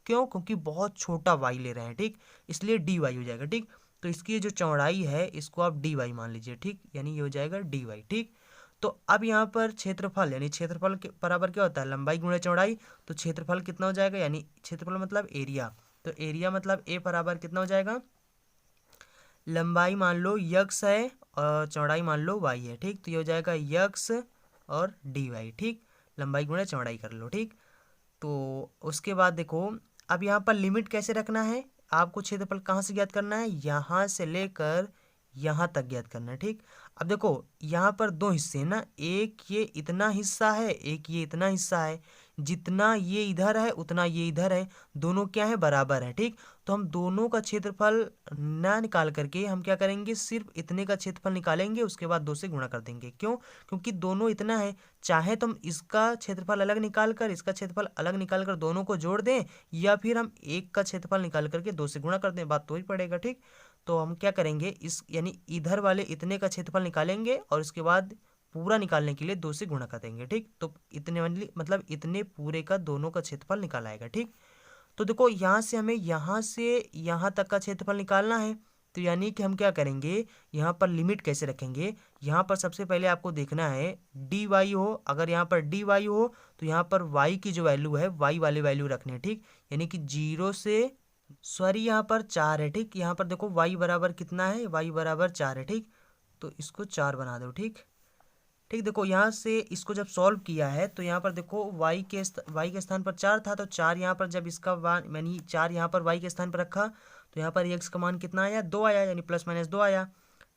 क्यों? क्योंकि बहुत छोटा वाई ले रहे हैं, ठीक, इसलिए डी वाई हो जाएगा, ठीक। तो इसकी ये जो चौड़ाई है इसको आप डी वाई मान लीजिए, ठीक, यानी ये हो जाएगा डी वाई, ठीक। तो अब यहाँ पर क्षेत्रफल यानी क्षेत्रफल के बराबर क्या होता है? लंबाई गुणा चौड़ाई। तो क्षेत्रफल कितना हो जाएगा? यानी क्षेत्रफल मतलब एरिया, तो एरिया मतलब ए बराबर कितना हो जाएगा? लंबाई मान लो यक्स है और चौड़ाई मान लो वाई है, ठीक। तो ये हो जाएगा यक्स और डी वाई, ठीक, लंबाई गुणा चौड़ाई कर लो, ठीक। तो उसके बाद देखो, अब यहाँ पर लिमिट कैसे रखना है? आपको क्षेत्रफल कहाँ से ज्ञात करना है? यहाँ से लेकर यहाँ तक ज्ञात करना है, ठीक। अब देखो यहाँ पर दो हिस्से हैं ना, एक ये इतना हिस्सा है, एक ये इतना हिस्सा है। जितना ये इधर है उतना ये इधर है, दोनों क्या है? बराबर है, ठीक। तो हम दोनों का क्षेत्रफल ना निकाल करके हम क्या करेंगे? सिर्फ इतने का क्षेत्रफल निकालेंगे, उसके बाद 2 से गुणा कर देंगे। क्यों? क्योंकि दोनों इतना है। चाहे तो हम इसका क्षेत्रफल अलग निकाल कर इसका क्षेत्रफल अलग निकाल कर दोनों को जोड़ दें, या फिर हम एक का क्षेत्रफल निकाल करके 2 से गुणा कर दें, बात तो ही पड़ेगा, ठीक। तो हम क्या करेंगे? इस यानी इधर वाले इतने का क्षेत्रफल निकालेंगे और उसके बाद पूरा निकालने के लिए 2 से गुणा कर देंगे, ठीक। तो इतने मतलब इतने पूरे का दोनों का क्षेत्रफल निकाल आएगा, ठीक। तो देखो यहाँ से हमें यहाँ से यहाँ तक का क्षेत्रफल निकालना है। तो यानी कि हम क्या करेंगे? यहाँ पर लिमिट कैसे रखेंगे? यहाँ पर सबसे पहले आपको देखना है डी वाई हो। अगर यहाँ पर डी वाई हो तो यहाँ पर वाई की जो वैल्यू है वाई वाले वैल्यू रखने हैं, ठीक। यानी कि 0 से सॉरी यहाँ पर 4 है, ठीक। यहाँ पर देखो वाई बराबर कितना है? वाई बराबर 4 है, ठीक। तो इसको 4 बना दो, ठीक। ठीक, देखो यहाँ से इसको जब सॉल्व किया है तो यहाँ पर देखो y के स्थान पर 4 था, तो 4 यहाँ पर जब इसका यानी 4 यहाँ पर y के स्थान पर रखा तो यहाँ पर x का मान कितना आया? 2 आया, यानी प्लस माइनस 2 आया,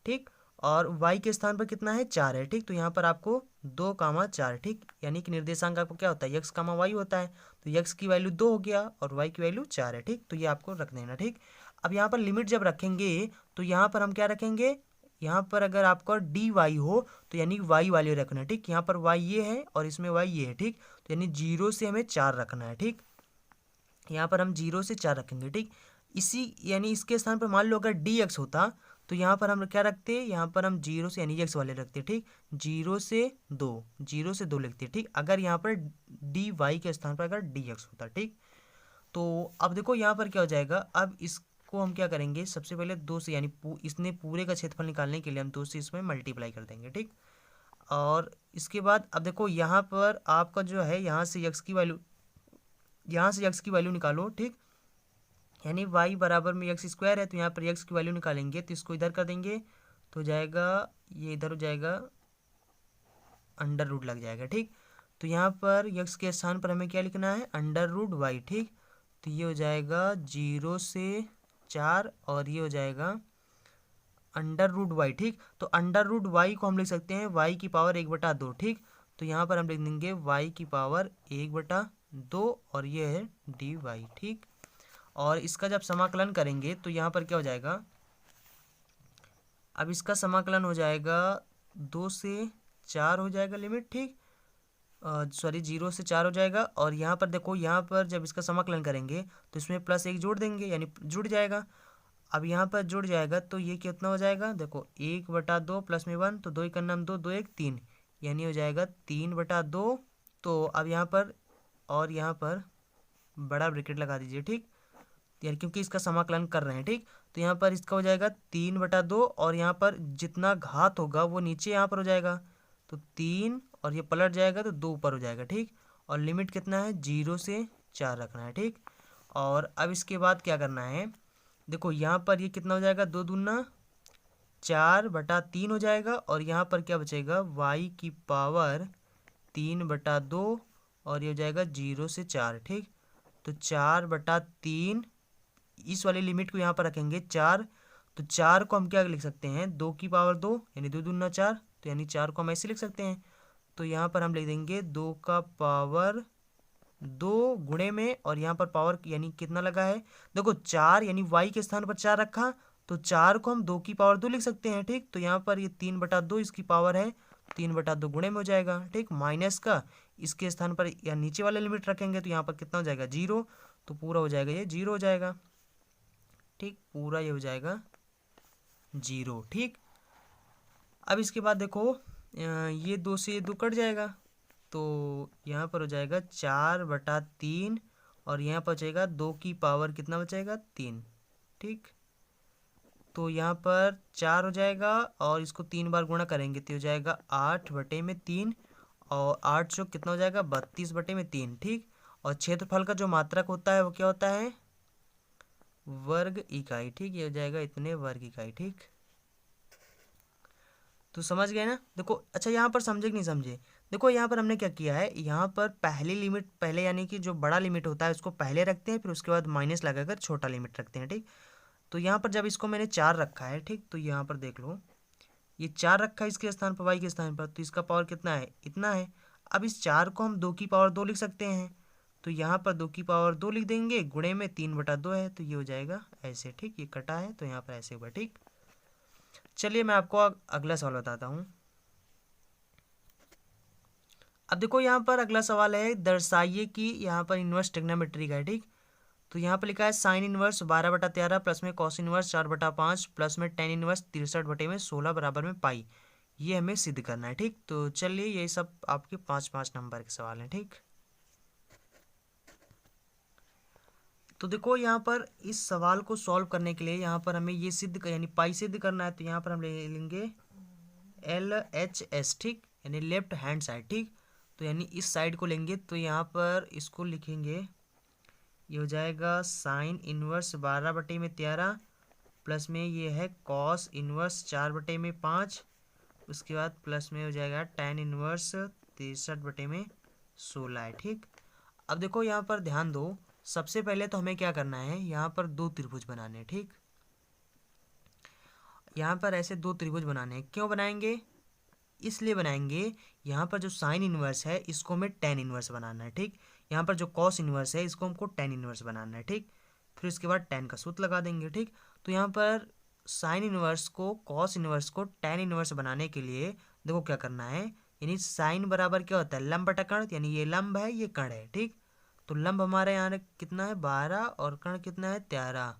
ठीक। और y के स्थान पर कितना है? 4 है, ठीक। तो यहाँ पर आपको 2 कामा 4, ठीक, यानी कि निर्देशांक आपको क्या होता है? x कामा y होता है। तो x की वैल्यू 2 हो गया और y की वैल्यू 4 है, ठीक। तो ये आपको रख देना, ठीक। अब यहाँ पर लिमिट जब रखेंगे तो यहाँ पर हम क्या रखेंगे? यहाँ पर अगर आपका डी वाई हो तो यानी वाई वाले रखना है, ठीक। यहाँ पर वाई ये है और इसमें वाई ये है, ठीक। तो यानी 0 से हमें 4 रखना है, ठीक। यहाँ पर हम 0 से 4 रखेंगे, ठीक। इसी यानी इसके स्थान पर मान लो अगर डी एक्स होता तो यहाँ पर हम क्या रखते? यहाँ पर हम 0 से यानी एक्स वाले रखते, ठीक। 0 से 2 लिखते, ठीक। अगर यहाँ पर डी वाई के स्थान पर अगर डी एक्स होता, ठीक। तो अब देखो यहाँ पर क्या हो जाएगा? अब इसको हम क्या करेंगे? सबसे पहले 2 से यानी इसने पूरे का क्षेत्रफल निकालने के लिए हम 2 से इसमें मल्टीप्लाई कर देंगे, ठीक। और इसके बाद अब देखो यहाँ पर आपका जो है यहाँ से x की वैल्यू निकालो, ठीक। यानी y बराबर में x स्क्वायर है, तो यहाँ पर x की वैल्यू निकालेंगे तो इसको इधर कर देंगे तो हो जाएगा, ये इधर हो जाएगा, अंडर रूट लग जाएगा, ठीक। तो यहाँ पर x के स्थान पर हमें क्या लिखना है? अंडर रूट वाई, ठीक। तो ये हो जाएगा 0 से 4 और ये हो जाएगा अंडर रूट वाई, ठीक। तो अंडर रूट वाई को हम लिख सकते हैं वाई की पावर 1/2, ठीक। तो यहाँ पर हम लिख देंगे वाई की पावर 1/2 और ये है डी वाई, ठीक। और इसका जब समाकलन करेंगे तो यहाँ पर क्या हो जाएगा? अब इसका समाकलन हो जाएगा 2 से 4 हो जाएगा लिमिट, ठीक। सॉरी 0 से 4 हो जाएगा। और यहाँ पर देखो, यहाँ पर जब इसका समाकलन करेंगे तो इसमें +1 जोड़ देंगे यानी जुड़ जाएगा। अब यहाँ पर जुड़ जाएगा तो ये कितना हो जाएगा? देखो 1/2 प्लस में 1 तो 2 1 9 2 2 1 3 यानी हो जाएगा 3/2। तो अब यहाँ पर और यहाँ पर बड़ा ब्रैकेट लगा दीजिए, ठीक, यार क्योंकि इसका समाकलन कर रहे हैं, ठीक। तो यहाँ पर इसका हो जाएगा 3/2 और यहाँ पर जितना घात होगा वो नीचे यहाँ पर हो जाएगा, तो 3 और ये पलट जाएगा तो 2 ऊपर हो जाएगा, ठीक। और लिमिट कितना है? 0 से 4 रखना है, ठीक। और अब इसके बाद क्या करना है? देखो यहाँ पर ये कितना हो जाएगा? 2 दूना 4/3 हो जाएगा और यहाँ पर क्या बचेगा? y की पावर 3/2 और ये हो जाएगा 0 से 4, ठीक। तो 4/3 इस वाली लिमिट को यहाँ पर रखेंगे 4, तो 4 को हम क्या लिख सकते हैं? 2 की पावर 2 यानी 2 दूना 4, तो यानी 4 को हम ऐसे लिख सकते हैं। तो यहाँ पर हम लिख देंगे 2 का पावर 2 गुणे में और यहाँ पर पावर यानी कितना लगा है? देखो 4 यानी y के स्थान पर 4 रखा तो 4 को हम 2 की पावर 2 लिख सकते हैं, ठीक। तो यहाँ पर ये 3/2 इसकी पावर है, 3/2 गुणे में हो जाएगा, ठीक। माइनस का इसके स्थान पर या नीचे वाला लिमिट रखेंगे तो यहाँ पर कितना हो जाएगा? 0। तो पूरा हो जाएगा, ये 0 हो जाएगा, ठीक। पूरा ये हो जाएगा 0, ठीक। अब इसके बाद देखो ये 2 से ये 2 कट जाएगा तो यहाँ पर हो जाएगा 4/3 और यहाँ पर बचेगा 2 की पावर कितना बचेगा 3। ठीक, तो यहाँ पर 4 हो जाएगा और इसको 3 बार गुणा करेंगे तो हो जाएगा 8/3 और 8 जो कितना हो जाएगा 32/3। ठीक, और क्षेत्रफल का जो मात्रक होता है वो क्या होता है वर्ग इकाई। ठीक, ये हो जाएगा इतने वर्ग इकाई। ठीक, तो समझ गए ना। देखो अच्छा यहाँ पर समझे कि नहीं समझे। देखो यहाँ पर हमने क्या किया है, यहाँ पर पहली लिमिट पहले यानी कि जो बड़ा लिमिट होता है उसको पहले रखते हैं, फिर उसके बाद माइनस लगाकर छोटा लिमिट रखते हैं। ठीक, तो यहाँ पर जब इसको मैंने 4 रखा है, ठीक, तो यहाँ पर देख लो ये 4 रखा है इसके स्थान पर, वाई के स्थान पर, तो इसका पावर कितना है इतना है। अब इस 4 को हम 2 की पावर 2 लिख सकते हैं, तो यहाँ पर 2 की पावर 2 लिख देंगे, गुणे में 3/2 है, तो ये हो जाएगा ऐसे। ठीक, ये कटा है तो यहाँ पर ऐसे हुआ। ठीक, चलिए मैं आपको अगला सवाल बताता हूँ। अब देखो यहाँ पर अगला सवाल है, दर्शाइए कि यहाँ पर इनवर्स ट्रिग्नोमेट्री का है। ठीक, तो यहाँ पर लिखा है साइन इनवर्स 12/13 प्लस में कॉस इनवर्स 4/5 प्लस में टेन इनवर्स 63/16 बराबर में पाई, ये हमें सिद्ध करना है। ठीक, तो चलिए ये सब आपके 5-5 नंबर के सवाल हैं। ठीक, तो देखो यहाँ पर इस सवाल को सॉल्व करने के लिए यहाँ पर हमें ये सिद्ध यानी पाई सिद्ध करना है, तो यहाँ पर हम ले लेंगे LHS। ठीक, यानी लेफ्ट हैंड साइड। ठीक, तो यानी इस साइड को लेंगे, तो यहाँ पर इसको लिखेंगे, ये हो जाएगा साइन इनवर्स 12/13 प्लस में ये है कॉस इनवर्स 4/5, उसके बाद प्लस में हो जाएगा टेन इनवर्स 63/16 है। ठीक, अब देखो यहाँ पर ध्यान दो, सबसे पहले तो हमें क्या करना है, यहाँ पर 2 त्रिभुज बनाने हैं। ठीक, यहाँ पर ऐसे 2 त्रिभुज बनाने हैं। क्यों बनाएंगे, इसलिए बनाएंगे, यहाँ पर जो साइन इनवर्स है इसको हमें टेन इनवर्स बनाना है। ठीक, यहाँ पर जो कॉस इनवर्स है इसको हमको टेन इनवर्स बनाना है। ठीक, फिर उसके बाद टेन का सूत्र लगा देंगे। ठीक, तो यहाँ पर साइन इनवर्स को कॉस इनवर्स को टेन इनवर्स बनाने के लिए देखो क्या करना है, यानी साइन बराबर क्या होता है लंब बटा कर्ण, यानी ये लंब है ये कर्ण है। ठीक, तो लंब हमारे यहाँ कितना है 12 और कर्ण कितना है 13,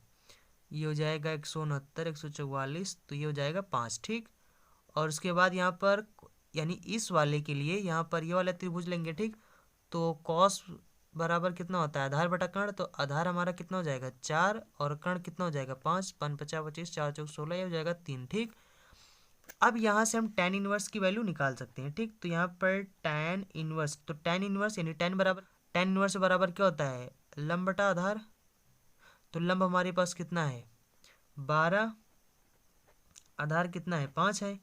ये हो जाएगा 169 144, तो ये हो जाएगा 5। ठीक, और उसके बाद यहाँ पर यानी इस वाले के लिए यहाँ पर ये वाला त्रिभुज लेंगे। ठीक, तो कॉस बराबर कितना होता है आधार बटा कर्ण, तो आधार हमारा कितना हो जाएगा 4 और कर्ण कितना हो जाएगा 5, 5 50 25 4 चौक 16, ये हो जाएगा 3। ठीक, अब यहाँ से हम टेन इनवर्स की वैल्यू निकाल सकते हैं। ठीक, तो यहाँ पर टेन इनवर्स, तो टेन इनवर्स यानी टेन इनवर्स बराबर क्या होता है लंब बटा आधार, तो लंब हमारे पास कितना है 12, आधार कितना है 5 है,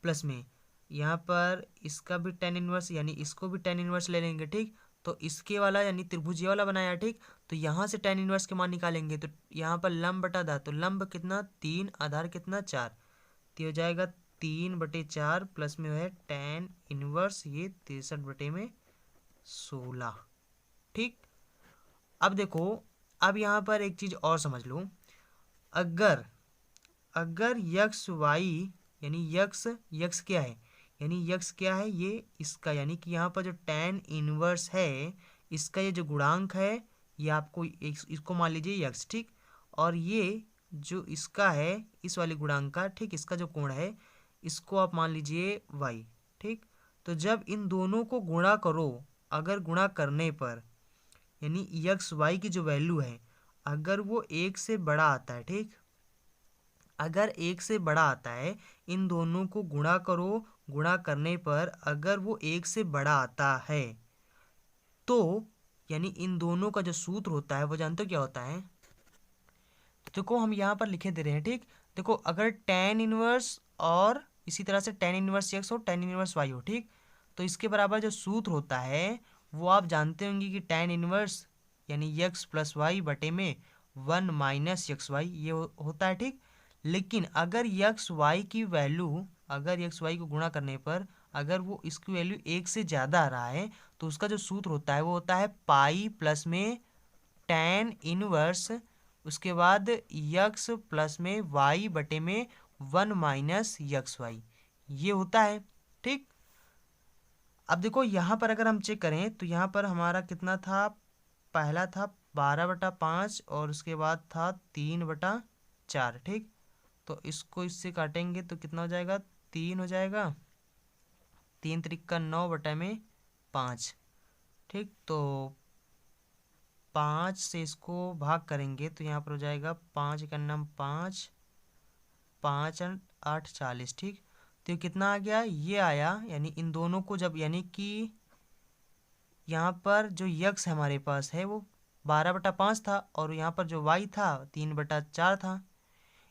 प्लस में यहाँ पर इसका भी टेन इनवर्स यानी इसको भी टेन इनवर्स ले लेंगे। ठीक, तो इसके वाला यानी त्रिभुज ये वाला बनाया। ठीक, तो यहाँ से टेन इनवर्स के मान निकालेंगे, तो यहाँ पर लंब बटा आधार, तो लंब कितना 3, आधार कितना 4, तो हो जाएगा 3/4 प्लस में है टेन इनवर्स ये 63/16। ठीक, अब देखो, अब यहाँ पर एक चीज और समझ लो, अगर अगर यक्स वाई यानी यक्स क्या है, यानी यक्स क्या है ये इसका, यानी कि यहाँ पर जो टेन इनवर्स है इसका ये जो गुणांक है ये आपको इसको मान लीजिए यक्स। ठीक, और ये जो इसका है इस वाले गुणांक का, ठीक, इसका जो कोण है इसको आप मान लीजिए वाई। ठीक, तो जब इन दोनों को गुणा करो, अगर गुणा करने पर यानी यक्स वाई की जो वैल्यू है अगर वो 1 से बड़ा आता है, ठीक, अगर 1 से बड़ा आता है, इन दोनों को गुणा करो, गुणा करने पर अगर वो 1 से बड़ा आता है तो यानी इन दोनों का जो सूत्र होता है वो जानते हो क्या होता है, तो देखो हम यहाँ पर लिखे दे रहे हैं। ठीक, देखो अगर टेन इनवर्स और इसी तरह से टेन इनवर्स एक्स हो टेन इनवर्स वाई हो, ठीक, तो इसके बराबर जो सूत्र होता है वो आप जानते होंगे कि टेन इनवर्स यानी यक्स प्लस वाई बटे में 1 माइनस यक्स वाई ये होता है। ठीक, लेकिन अगर यक्स वाई की वैल्यू, अगर यक्स वाई को गुणा करने पर अगर वो इसकी वैल्यू 1 से ज़्यादा आ रहा है तो उसका जो सूत्र होता है वो होता है पाई प्लस में टेन इनवर्स उसके बाद यक्स प्लस में वाई बटे में 1 माइनस यक्स वाई ये होता है। ठीक, अब देखो यहाँ पर अगर हम चेक करें तो यहाँ पर हमारा कितना था, पहला था 12/5 और उसके बाद था 3/4। ठीक, तो इसको इससे काटेंगे तो कितना हो जाएगा 3 हो जाएगा, 3 त्रिक का 9 बटा में 5। ठीक, तो 5 से इसको भाग करेंगे तो यहाँ पर हो जाएगा 5 एक अन्नम 5, 5 8 40। ठीक, तो ये कितना आ गया, ये आया। यानी इन दोनों को जब, यानी कि यहाँ पर जो यक्स हमारे पास है वो 12/5 था और यहाँ पर जो वाई था 3/4 था।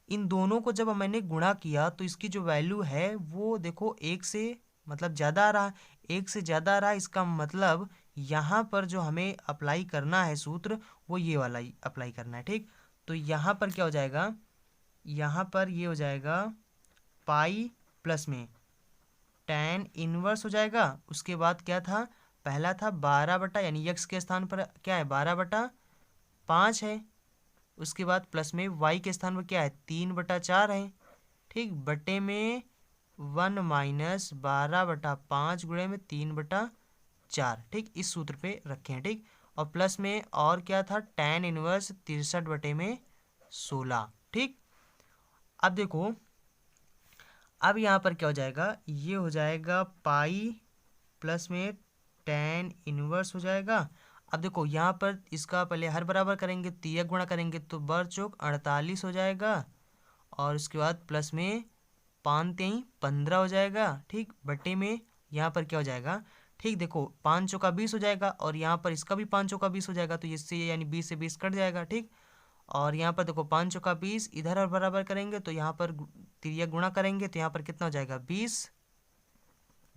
इन दोनों को जब मैंने गुणा किया तो इसकी जो वैल्यू है वो देखो एक से मतलब ज़्यादा आ रहा, एक से ज़्यादा आ रहा। इसका मतलब यहाँ पर जो हमें अप्लाई करना है सूत्र वो ये वाला ही अप्लाई करना है। ठीक, तो यहाँ पर क्या हो जाएगा, यहाँ पर ये हो जाएगा पाई प्लस में tan इनवर्स हो जाएगा। उसके बाद क्या था, पहला था 12 यानी यक्स के स्थान पर क्या है 12/5 है। उसके बाद प्लस में y के स्थान पर क्या है 3/4 है। ठीक, बटे में 1 माइनस 12/5 गुणे में 3/4। ठीक, इस सूत्र पे रखे हैं। ठीक, और प्लस में और क्या था tan इनवर्स 63/16। ठीक, अब देखो, अब यहाँ पर क्या हो जाएगा, ये हो जाएगा पाई प्लस में tan इनवर्स हो जाएगा। अब देखो यहाँ पर इसका पहले हर बराबर करेंगे तो यह गुणा करेंगे तो बर चौक 48 हो जाएगा और उसके बाद प्लस में 5 3 15 हो जाएगा। ठीक, बटे में यहाँ पर क्या हो जाएगा, ठीक देखो 5 चौका 20 हो जाएगा और यहाँ पर इसका भी 5 चौका 20 हो जाएगा तो इससे यानी 20 से 20 कट जाएगा। ठीक, और यहाँ पर देखो 5 चौका 20, इधर और बराबर करेंगे तो यहाँ पर तिरिया गुणा करेंगे तो यहाँ पर कितना हो जाएगा 20,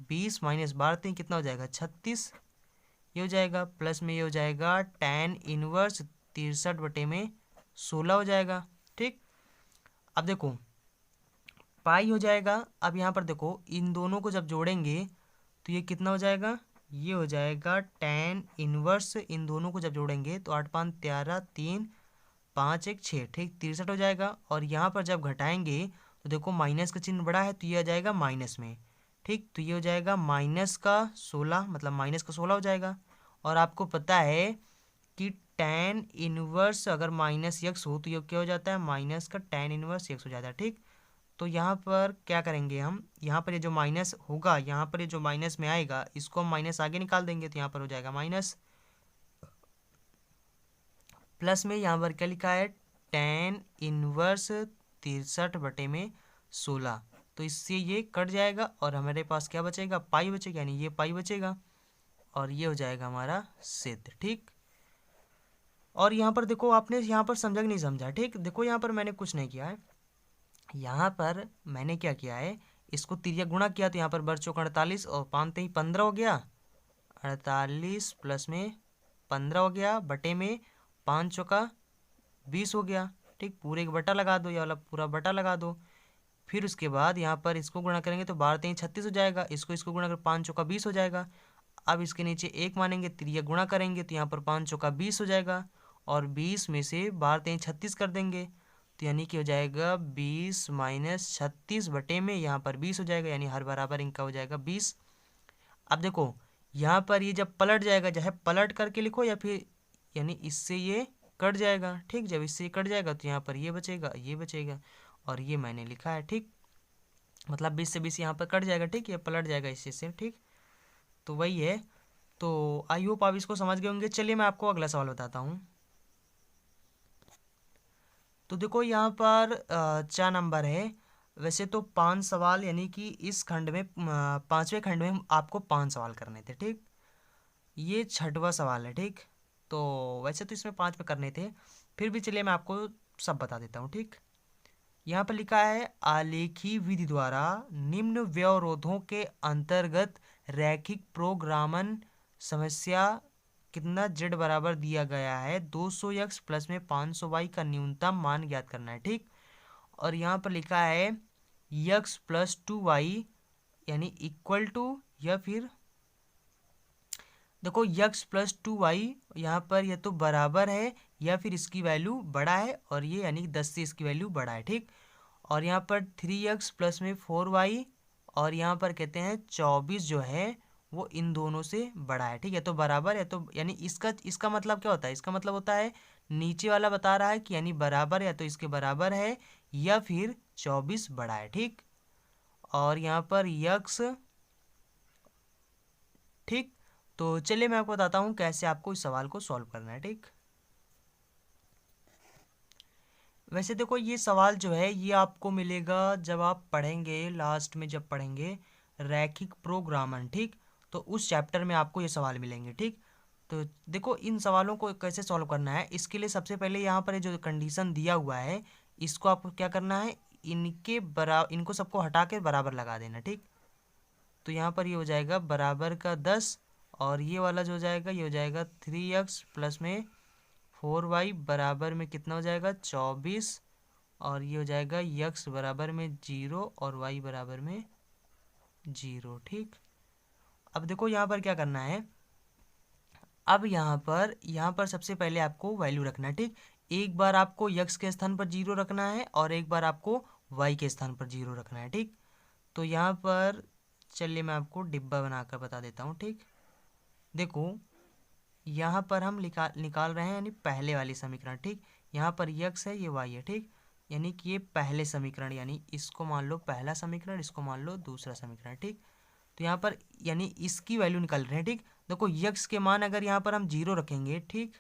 20 माइनस 12 कितना हो जाएगा 36, ये हो जाएगा। प्लस में ये हो जाएगा tan इनवर्स 63/16 हो जाएगा। ठीक, अब देखो पाई हो जाएगा। अब यहाँ पर देखो इन दोनों को जब जोड़ेंगे तो ये कितना हो जाएगा, ये हो जाएगा tan इनवर्स, इन दोनों को जब जोड़ेंगे तो 8 5 13 3 5 1 6, ठीक 63 हो जाएगा। और यहाँ पर जब घटाएंगे तो देखो माइनस का चिन्ह बड़ा है तो ये आ जाएगा माइनस में। ठीक, तो ये हो जाएगा माइनस का 16, मतलब माइनस का 16 हो जाएगा। और आपको पता है कि tan इनवर्स अगर माइनस यक्स हो तो ये क्या हो जाता है, माइनस का tan इनवर्स यक्स हो जाता है। ठीक, तो यहाँ पर क्या करेंगे हम, यहाँ पर ये जो माइनस होगा, यहाँ पर ये जो माइनस में आएगा इसको हम माइनस आगे निकाल देंगे तो यहाँ पर हो जाएगा माइनस। प्लस में यहाँ पर क्या लिखा है tan इनवर्स 63/16, तो इससे ये कट जाएगा और हमारे पास क्या बचेगा, पाई बचेगा, यानी ये पाई बचेगा और ये हो जाएगा हमारा सिद्ध। ठीक, और यहाँ पर देखो आपने यहाँ पर समझा कि नहीं समझा। ठीक, देखो यहाँ पर मैंने कुछ नहीं किया है, यहाँ पर मैंने क्या किया है, इसको तिरिया गुणा किया तो यहाँ पर बर चौक 48 और 5 3 15 हो गया, 48 प्लस में 15 हो गया बटे में 5 चौका 20 हो गया। ठीक, पूरे एक बटा लगा दो, या वाला पूरा बटा लगा दो। फिर उसके बाद यहाँ पर इसको गुणा करेंगे तो 12 3 36 हो जाएगा, इसको गुणा कर 5 चौका 20 हो जाएगा। अब इसके नीचे एक मानेंगे, तिरिया गुणा करेंगे तो यहाँ पर 5 चौका 20 हो जाएगा और 20 में से 12 3 36 कर देंगे तो यानी कि हो जाएगा 20 माइनस 36 बटे में यहाँ पर 20 हो जाएगा, यानी हर बराबर इनका हो जाएगा 20। अब देखो यहाँ पर ये जब पलट जाएगा, चाहे पलट करके लिखो या फिर यानी इससे ये कट जाएगा। ठीक, जब इससे कट जाएगा तो यहाँ पर ये बचेगा, ये बचेगा और ये मैंने लिखा है। ठीक, मतलब 20 से 20 यहाँ पर कट जाएगा। ठीक, ये पलट जाएगा इससे से। ठीक, तो वही है। तो आई होप आप इसको समझ गए होंगे। चलिए मैं आपको अगला सवाल बताता हूँ। तो देखो यहाँ पर 4 नंबर है। वैसे तो 5 सवाल, यानी कि इस खंड में 5वें खंड में आपको 5 सवाल करने थे। ठीक, ये 6वां सवाल है। ठीक, तो वैसे तो इसमें 5 पे करने थे, फिर भी चलिए मैं आपको सब बता देता हूँ। ठीक, यहाँ पर लिखा है आलेखी विधि द्वारा निम्न व्यवरोधों के अंतर्गत रैखिक प्रोग्रामन समस्या कितना z बराबर दिया गया है 200 x प्लस में 500 y का न्यूनतम मान ज्ञात करना है। ठीक, और यहाँ पर लिखा है x प्लस 2y यानी इक्वल टू, या फिर देखो x प्लस 2y यहाँ पर यह तो बराबर है या फिर इसकी वैल्यू बड़ा है और ये यानी 10 से इसकी वैल्यू बड़ा है। ठीक, और यहाँ पर 3x प्लस में 4y और यहाँ पर कहते हैं 24 जो है वो इन दोनों से बड़ा है। ठीक है, तो बराबर है, तो यानी इसका मतलब क्या होता है, इसका मतलब होता है नीचे वाला बता रहा है कि यानी बराबर या तो इसके बराबर है या फिर 24 बड़ा है। ठीक, और यहाँ पर यक्स। ठीक, तो चलिए मैं आपको बताता हूँ कैसे आपको इस सवाल को सॉल्व करना है। ठीक, वैसे देखो ये सवाल जो है ये आपको मिलेगा जब आप पढ़ेंगे, लास्ट में जब पढ़ेंगे रैखिक प्रोग्रामन, ठीक। तो उस चैप्टर में आपको ये सवाल मिलेंगे, ठीक। तो देखो इन सवालों को कैसे सॉल्व करना है, इसके लिए सबसे पहले यहाँ पर ये जो कंडीशन दिया हुआ है इसको आपको क्या करना है, इनको सबको हटा के बराबर लगा देना, ठीक। तो यहाँ पर ये हो जाएगा बराबर का 10, और ये वाला जो हो जाएगा ये हो जाएगा 3x प्लस में 4y बराबर में कितना हो जाएगा 24, और ये हो जाएगा x बराबर में 0 और y बराबर में 0, ठीक। अब देखो यहाँ पर क्या करना है, अब यहाँ पर सबसे पहले आपको वैल्यू रखना है, ठीक। एक बार आपको x के स्थान पर 0 रखना है और एक बार आपको y के स्थान पर 0 रखना है, ठीक। तो यहाँ पर चलिए मैं आपको डिब्बा बनाकर बता देता हूँ, ठीक। देखो यहाँ पर हम निकाल रहे हैं यानी पहले वाली समीकरण, ठीक। यहाँ पर x है, ये y है, ठीक। यानी कि ये पहले समीकरण, यानी इसको मान लो पहला समीकरण, इसको मान लो दूसरा समीकरण, ठीक। तो यहाँ पर यानी इसकी वैल्यू निकाल रहे हैं, ठीक। देखो x के मान अगर यहाँ पर हम 0 रखेंगे, ठीक।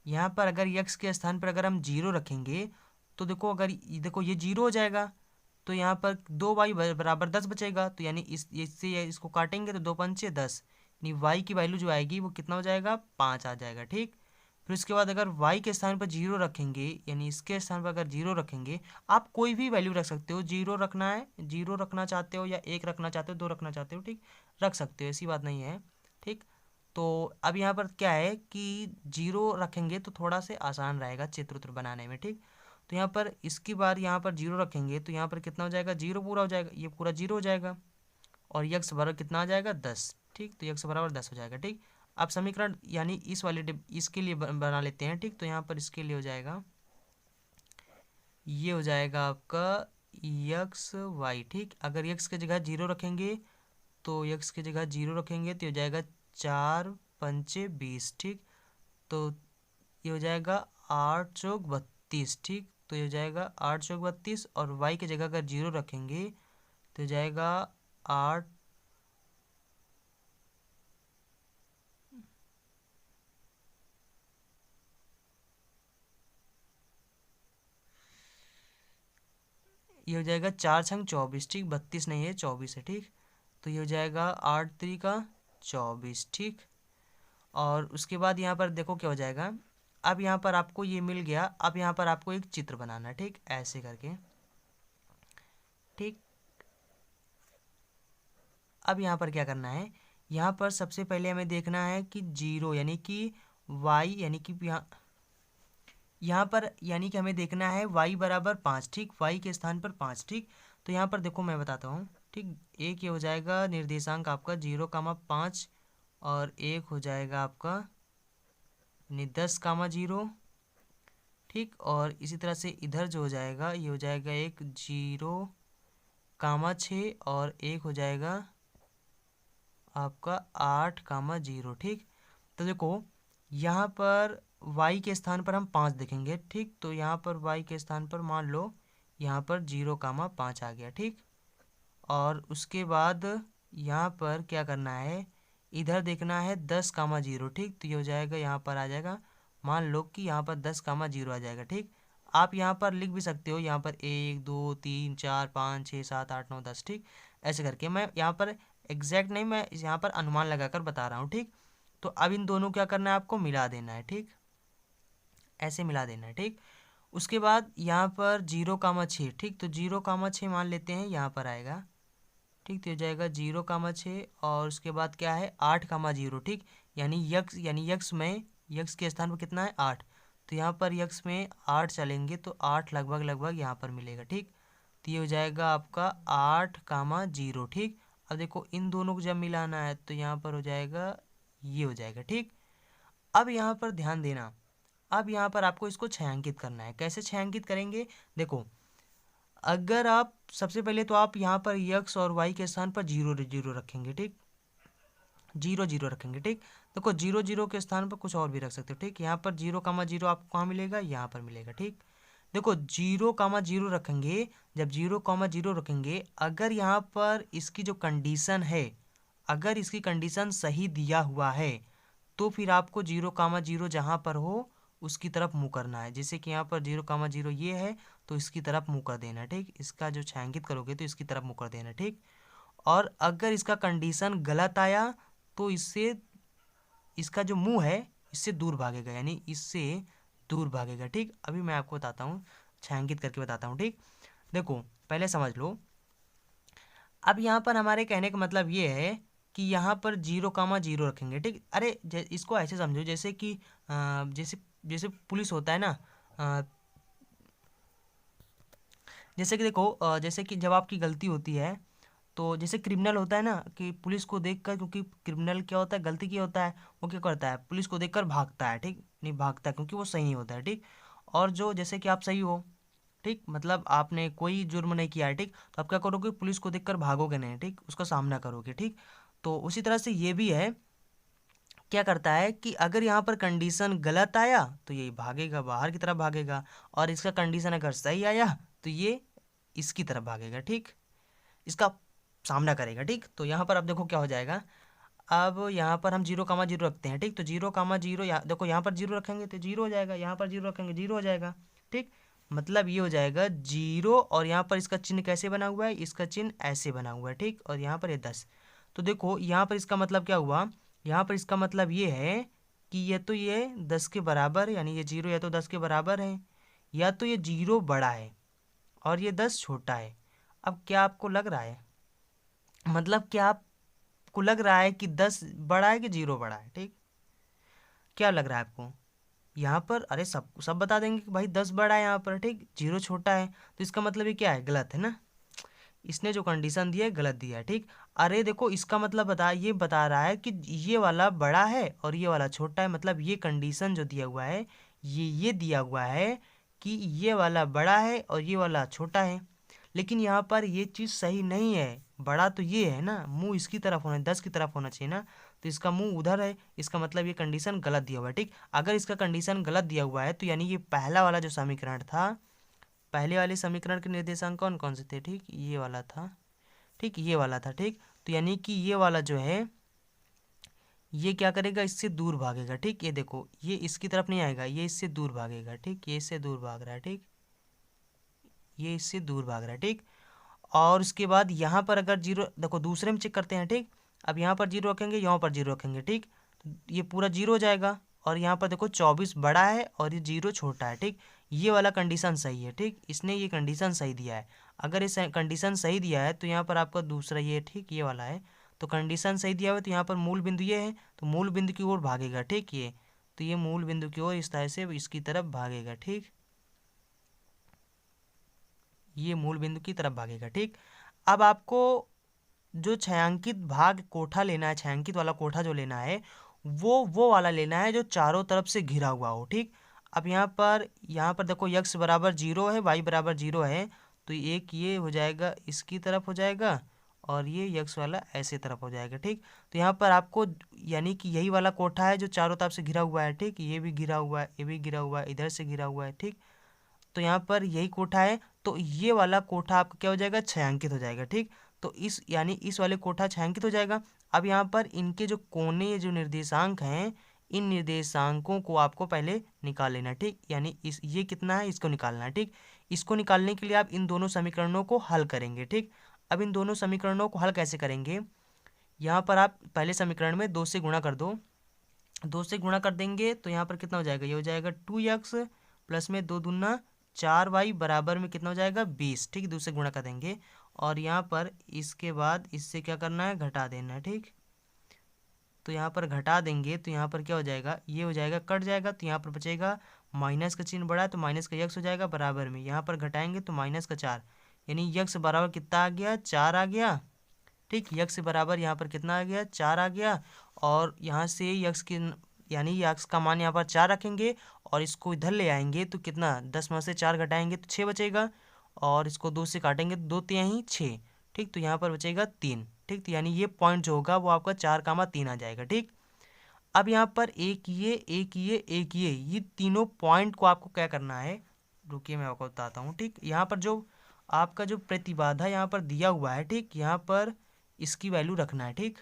यहाँ पर अगर x के स्थान पर अगर हम 0 रखेंगे तो देखो देखो ये 0 हो जाएगा, तो यहाँ पर 2y बराबर 10 बचेगा। तो यानी इससे इसको काटेंगे तो 2 पंचे 10, यानी y की वैल्यू जो आएगी वो कितना हो जाएगा 5 आ जाएगा, ठीक। फिर उसके बाद अगर y के स्थान पर 0 रखेंगे, यानी इसके स्थान पर अगर 0 रखेंगे, आप कोई भी वैल्यू रख सकते हो, 0 रखना है 0 रखना चाहते हो या 1 रखना चाहते हो 2 रखना चाहते हो, ठीक, रख सकते हो, ऐसी बात नहीं है, ठीक। तो अब यहाँ पर क्या है कि 0 रखेंगे तो थोड़ा से आसान रहेगा चित्र उत्र बनाने में, ठीक। तो यहाँ पर इसकी बार यहाँ पर 0 रखेंगे तो यहाँ पर कितना हो जाएगा 0 पूरा हो जाएगा, ये पूरा 0 हो जाएगा, और यक्स बराबर कितना आ जाएगा 10, ठीक। तो यक्स बराबर 10 हो जाएगा, ठीक। अब समीकरण यानी इस वाले इसके लिए बना लेते हैं, ठीक। तो यहाँ पर इसके लिए हो जाएगा, ये हो जाएगा आपका यक्स वाई, ठीक। अगर यक्स की जगह 0 रखेंगे तो यक्स की जगह 0 रखेंगे तो हो जाएगा 4 पंचे 20, ठीक। तो ये हो जाएगा 8 चौक 32, ठीक। तो ये हो जाएगा 8 चौक 32, और वाई की जगह अगर 0 रखेंगे तो हो जाएगा 8, ये हो जाएगा 4 छंग 24, ठीक। 32 नहीं है 24 है, ठीक। तो ये हो जाएगा 8 3 24, ठीक। और उसके बाद यहाँ पर देखो क्या हो जाएगा, अब यहाँ पर आपको ये मिल गया, अब यहाँ पर आपको एक चित्र बनाना है, ठीक, ऐसे करके, ठीक। अब यहाँ पर क्या करना है, यहाँ पर सबसे पहले हमें देखना है कि 0 यानी कि y यानी कि यहाँ पर यानी कि हमें देखना है y बराबर 5, ठीक। y के स्थान पर 5, ठीक। तो यहाँ पर देखो मैं बताता हूँ, ठीक। एक ये हो जाएगा निर्देशांक आपका 0,5, और एक हो जाएगा आपका 10,0, ठीक। और इसी तरह से इधर जो हो जाएगा ये हो जाएगा एक 0,6, और एक हो जाएगा आपका 8,0, ठीक। तो देखो यहाँ पर y के स्थान पर हम 5 देखेंगे, ठीक। तो यहाँ पर y के स्थान पर मान लो यहाँ पर 0,5 आ गया, ठीक। और उसके बाद यहाँ पर क्या करना है, इधर देखना है 10,0, ठीक। तो ये हो जाएगा यहाँ पर आ जाएगा, मान लो कि यहाँ पर 10,0 आ जाएगा, ठीक। आप यहाँ पर लिख भी सकते हो, यहाँ पर 1 2 3 4 5 6 7 8 9 10, ठीक। ऐसे करके मैं यहाँ पर एग्जैक्ट नहीं, मैं यहाँ पर अनुमान लगाकर बता रहा हूँ, ठीक। तो अब इन दोनों क्या करना है, आपको मिला देना है, ठीक, ऐसे मिला देना है, ठीक। उसके बाद यहाँ पर 0,6, ठीक। तो 0,6 मान लेते हैं यहाँ पर आएगा, ठीक। तो हो जाएगा 0,6, और उसके बाद क्या है 8,0, ठीक। यानी यक्स में यक्स के स्थान पर कितना है 8, तो यहाँ पर यक्स में 8 चलेंगे तो 8 लगभग यहाँ पर मिलेगा, ठीक। तो ये हो जाएगा आपका 8,0, ठीक। अब देखो इन दोनों को जब मिलाना है तो यहाँ पर हो जाएगा, ये हो जाएगा, ठीक। अब यहाँ पर ध्यान देना, अब यहाँ पर आपको इसको छायांकित करना है। कैसे छायांकित करेंगे, देखो अगर आप सबसे पहले तो आप यहाँ पर यक्स और वाई के स्थान पर 0,0 रखेंगे, ठीक, 0,0 रखेंगे, ठीक। देखो 0,0 के स्थान पर कुछ और भी रख सकते हो, ठीक। यहाँ पर 0,0 आपको कहाँ मिलेगा, यहाँ पर मिलेगा, ठीक। देखो 0,0 रखेंगे, जब 0,0 रखेंगे, अगर यहाँ पर इसकी जो कंडीशन है, अगर इसकी कंडीशन सही दिया हुआ है तो फिर आपको 0,0 जहाँ पर हो उसकी तरफ मुँह करना है। जैसे कि यहाँ पर 0,0 ये है तो इसकी तरफ मुँह कर देना, ठीक। इसका जो छायांकित करोगे तो इसकी तरफ मुँह कर देना, ठीक। और अगर इसका कंडीशन गलत आया तो इससे इसका जो मुंह है इससे दूर भागेगा, यानी इससे दूर भागेगा, ठीक। अभी मैं आपको बताता हूँ, छायांकित करके बताता हूँ, ठीक। देखो पहले समझ लो। अब यहाँ पर हमारे कहने का मतलब ये है कि यहाँ पर 0,0 रखेंगे, ठीक। अरे इसको ऐसे समझो जैसे कि जैसे जैसे पुलिस होता है ना, जैसे कि देखो जैसे कि जब आपकी गलती होती है तो जैसे क्रिमिनल होता है ना कि पुलिस को देखकर, क्योंकि क्रिमिनल क्या होता है, गलती किया होता है, वो क्या करता है, पुलिस को देखकर भागता है, ठीक। नहीं भागता क्योंकि वो सही नहीं होता है, ठीक। और जो जैसे कि आप सही हो, ठीक, मतलब आपने कोई जुर्म नहीं किया है, ठीक, तो आप क्या करोगे, पुलिस को देखकर भागोगे नहीं, ठीक, उसका सामना करोगे, ठीक। तो उसी तरह से ये भी है, क्या करता है कि अगर यहाँ पर कंडीशन गलत आया तो ये भागेगा, बाहर की तरफ भागेगा, और इसका कंडीशन अगर सही आया तो ये इसकी तरफ भागेगा, ठीक, इसका सामना करेगा, ठीक। तो यहाँ पर अब देखो क्या हो जाएगा। अब यहाँ पर हम 0,0 रखते हैं, ठीक। तो 0,0 देखो यहाँ पर 0 रखेंगे तो 0 हो जाएगा, यहाँ पर 0 रखेंगे 0 हो जाएगा, ठीक। मतलब ये हो जाएगा 0, और यहाँ पर इसका चिन्ह कैसे बना हुआ है, इसका चिन्ह ऐसे बना हुआ है, ठीक। और यहाँ पर ये 10। तो देखो यहाँ पर इसका मतलब क्या हुआ, यहाँ पर इसका मतलब ये है कि ये 10 के बराबर, यानी ये 0 या तो 10 के बराबर है, या तो ये 0 बड़ा है और ये 10 छोटा है। अब क्या आपको लग रहा है, मतलब क्या आपको लग रहा है कि 10 बड़ा है कि 0 बड़ा है, ठीक, क्या लग रहा है आपको यहाँ पर? अरे सब बता देंगे कि भाई 10 बड़ा है यहाँ पर, ठीक, 0 छोटा है, तो इसका मतलब ये क्या है, गलत है ना। इसने जो कंडीशन दिया है गलत दिया है, ठीक। अरे देखो इसका मतलब बता रहा है कि ये वाला बड़ा है और ये वाला छोटा है, मतलब ये कंडीशन जो दिया हुआ है ये दिया हुआ है कि ये वाला बड़ा है और ये वाला छोटा है। लेकिन यहाँ पर ये चीज़ सही नहीं है, बड़ा तो ये है ना, मुंह इसकी तरफ होना, 10 की तरफ होना चाहिए ना, तो इसका मुंह उधर है, इसका मतलब ये कंडीशन गलत दिया हुआ है, ठीक। अगर इसका कंडीशन गलत दिया हुआ है तो यानी ये पहला वाला जो समीकरण था, पहले वाले समीकरण के निर्देशांक कौन कौन से थे, ठीक, ये वाला था, ठीक, ये वाला था, ठीक। तो यानी कि ये वाला जो है ये क्या करेगा, इससे दूर भागेगा, ठीक। ये देखो ये इसकी तरफ नहीं आएगा, ये इससे दूर भागेगा, ठीक, ये इससे दूर भाग रहा है, ठीक, ये इससे दूर भाग रहा है, ठीक। और उसके बाद यहाँ पर अगर 0, देखो दूसरे में चेक करते हैं, ठीक। अब यहाँ पर 0 रखेंगे, यहाँ पर 0 रखेंगे, ठीक, तो ये पूरा 0 हो जाएगा। और यहाँ पर देखो 24 बड़ा है और ये 0 छोटा है, ठीक, ये वाला कंडीशन सही है, ठीक, इसने ये कंडीशन सही दिया है। अगर इस कंडीशन सही दिया है तो यहाँ पर आपका दूसरा ये, ठीक, ये वाला है, तो कंडीशन सही दिया हुआ है तो यहाँ पर मूल बिंदु ये है, तो मूल बिंदु की ओर भागेगा, ठीक, ये तो ये मूल बिंदु की ओर इस तरह से इसकी तरफ भागेगा, ठीक, ये मूल बिंदु की तरफ भागेगा, ठीक। अब आपको जो छायांकित भाग कोठा लेना है, छायांकित वाला कोठा जो लेना है वो वाला लेना है जो चारों तरफ से घिरा हुआ हो, ठीक। अब यहाँ पर देखो x बराबर 0 है, y बराबर 0 है, तो एक ये हो जाएगा इसकी तरफ हो जाएगा और ये x वाला ऐसे तरफ हो जाएगा, ठीक। तो यहाँ पर आपको यानी कि यही वाला कोठा है जो चारों तरफ से घिरा हुआ है, ठीक, ये भी घिरा हुआ है, ये भी घिरा हुआ है, इधर से घिरा हुआ है, ठीक। तो यहाँ पर यही कोठा है, तो ये वाला कोठा आपका क्या हो जाएगा, छायांकित हो जाएगा, ठीक। तो यानी इस वाले कोठा छायांकित हो जाएगा। अब यहाँ पर इनके जो कोने जो निर्देशांक हैं, इन निर्देशांकों को आपको पहले निकाल लेना, ठीक, यानी ये कितना है इसको निकालना है, ठीक। इसको निकालने के लिए आप इन दोनों समीकरणों को हल करेंगे, ठीक। अब इन दोनों समीकरणों को हल कैसे करेंगे, यहाँ पर आप पहले समीकरण में 2 से गुणा कर दो, 2 से गुणा कर देंगे तो यहाँ पर कितना हो जाएगा, ये हो जाएगा 2x प्लस में 2 दूना 4y बराबर में कितना हो जाएगा 20, ठीक, 2 से गुणा कर देंगे। और यहाँ पर इसके बाद इससे क्या करना है, घटा देना है, ठीक। तो यहाँ पर घटा देंगे तो यहाँ पर क्या हो जाएगा, ये हो जाएगा कट जाएगा, तो यहाँ पर बचेगा माइनस का चिन्ह बड़ा है तो माइनस का यक्स हो जाएगा बराबर में, यहाँ पर घटाएंगे तो माइनस का 4, यानी यक्स बराबर कितना आ गया, 4 आ गया, ठीक। यक्स बराबर यहाँ पर कितना आ गया, 4 आ गया। और यहाँ से यक्स की यानी यक्स का मान यहाँ पर 4 रखेंगे और इसको इधर ले आएंगे तो कितना, 10 में से 4 घटाएंगे तो 6 बचेगा, और इसको 2 से काटेंगे तो 2 तिहाई 6, ठीक। तो यहाँ पर बचेगा 3, ठीक। तो यानी ये पॉइंट जो होगा वो आपका 4,3 आ जाएगा, ठीक। अब यहाँ पर ये तीनों पॉइंट को आपको क्या करना है, रुकिए मैं आपको बताता हूँ, ठीक। यहाँ पर जो आपका जो प्रतिबाधा यहाँ पर दिया हुआ है, ठीक, यहाँ पर इसकी वैल्यू रखना है, ठीक।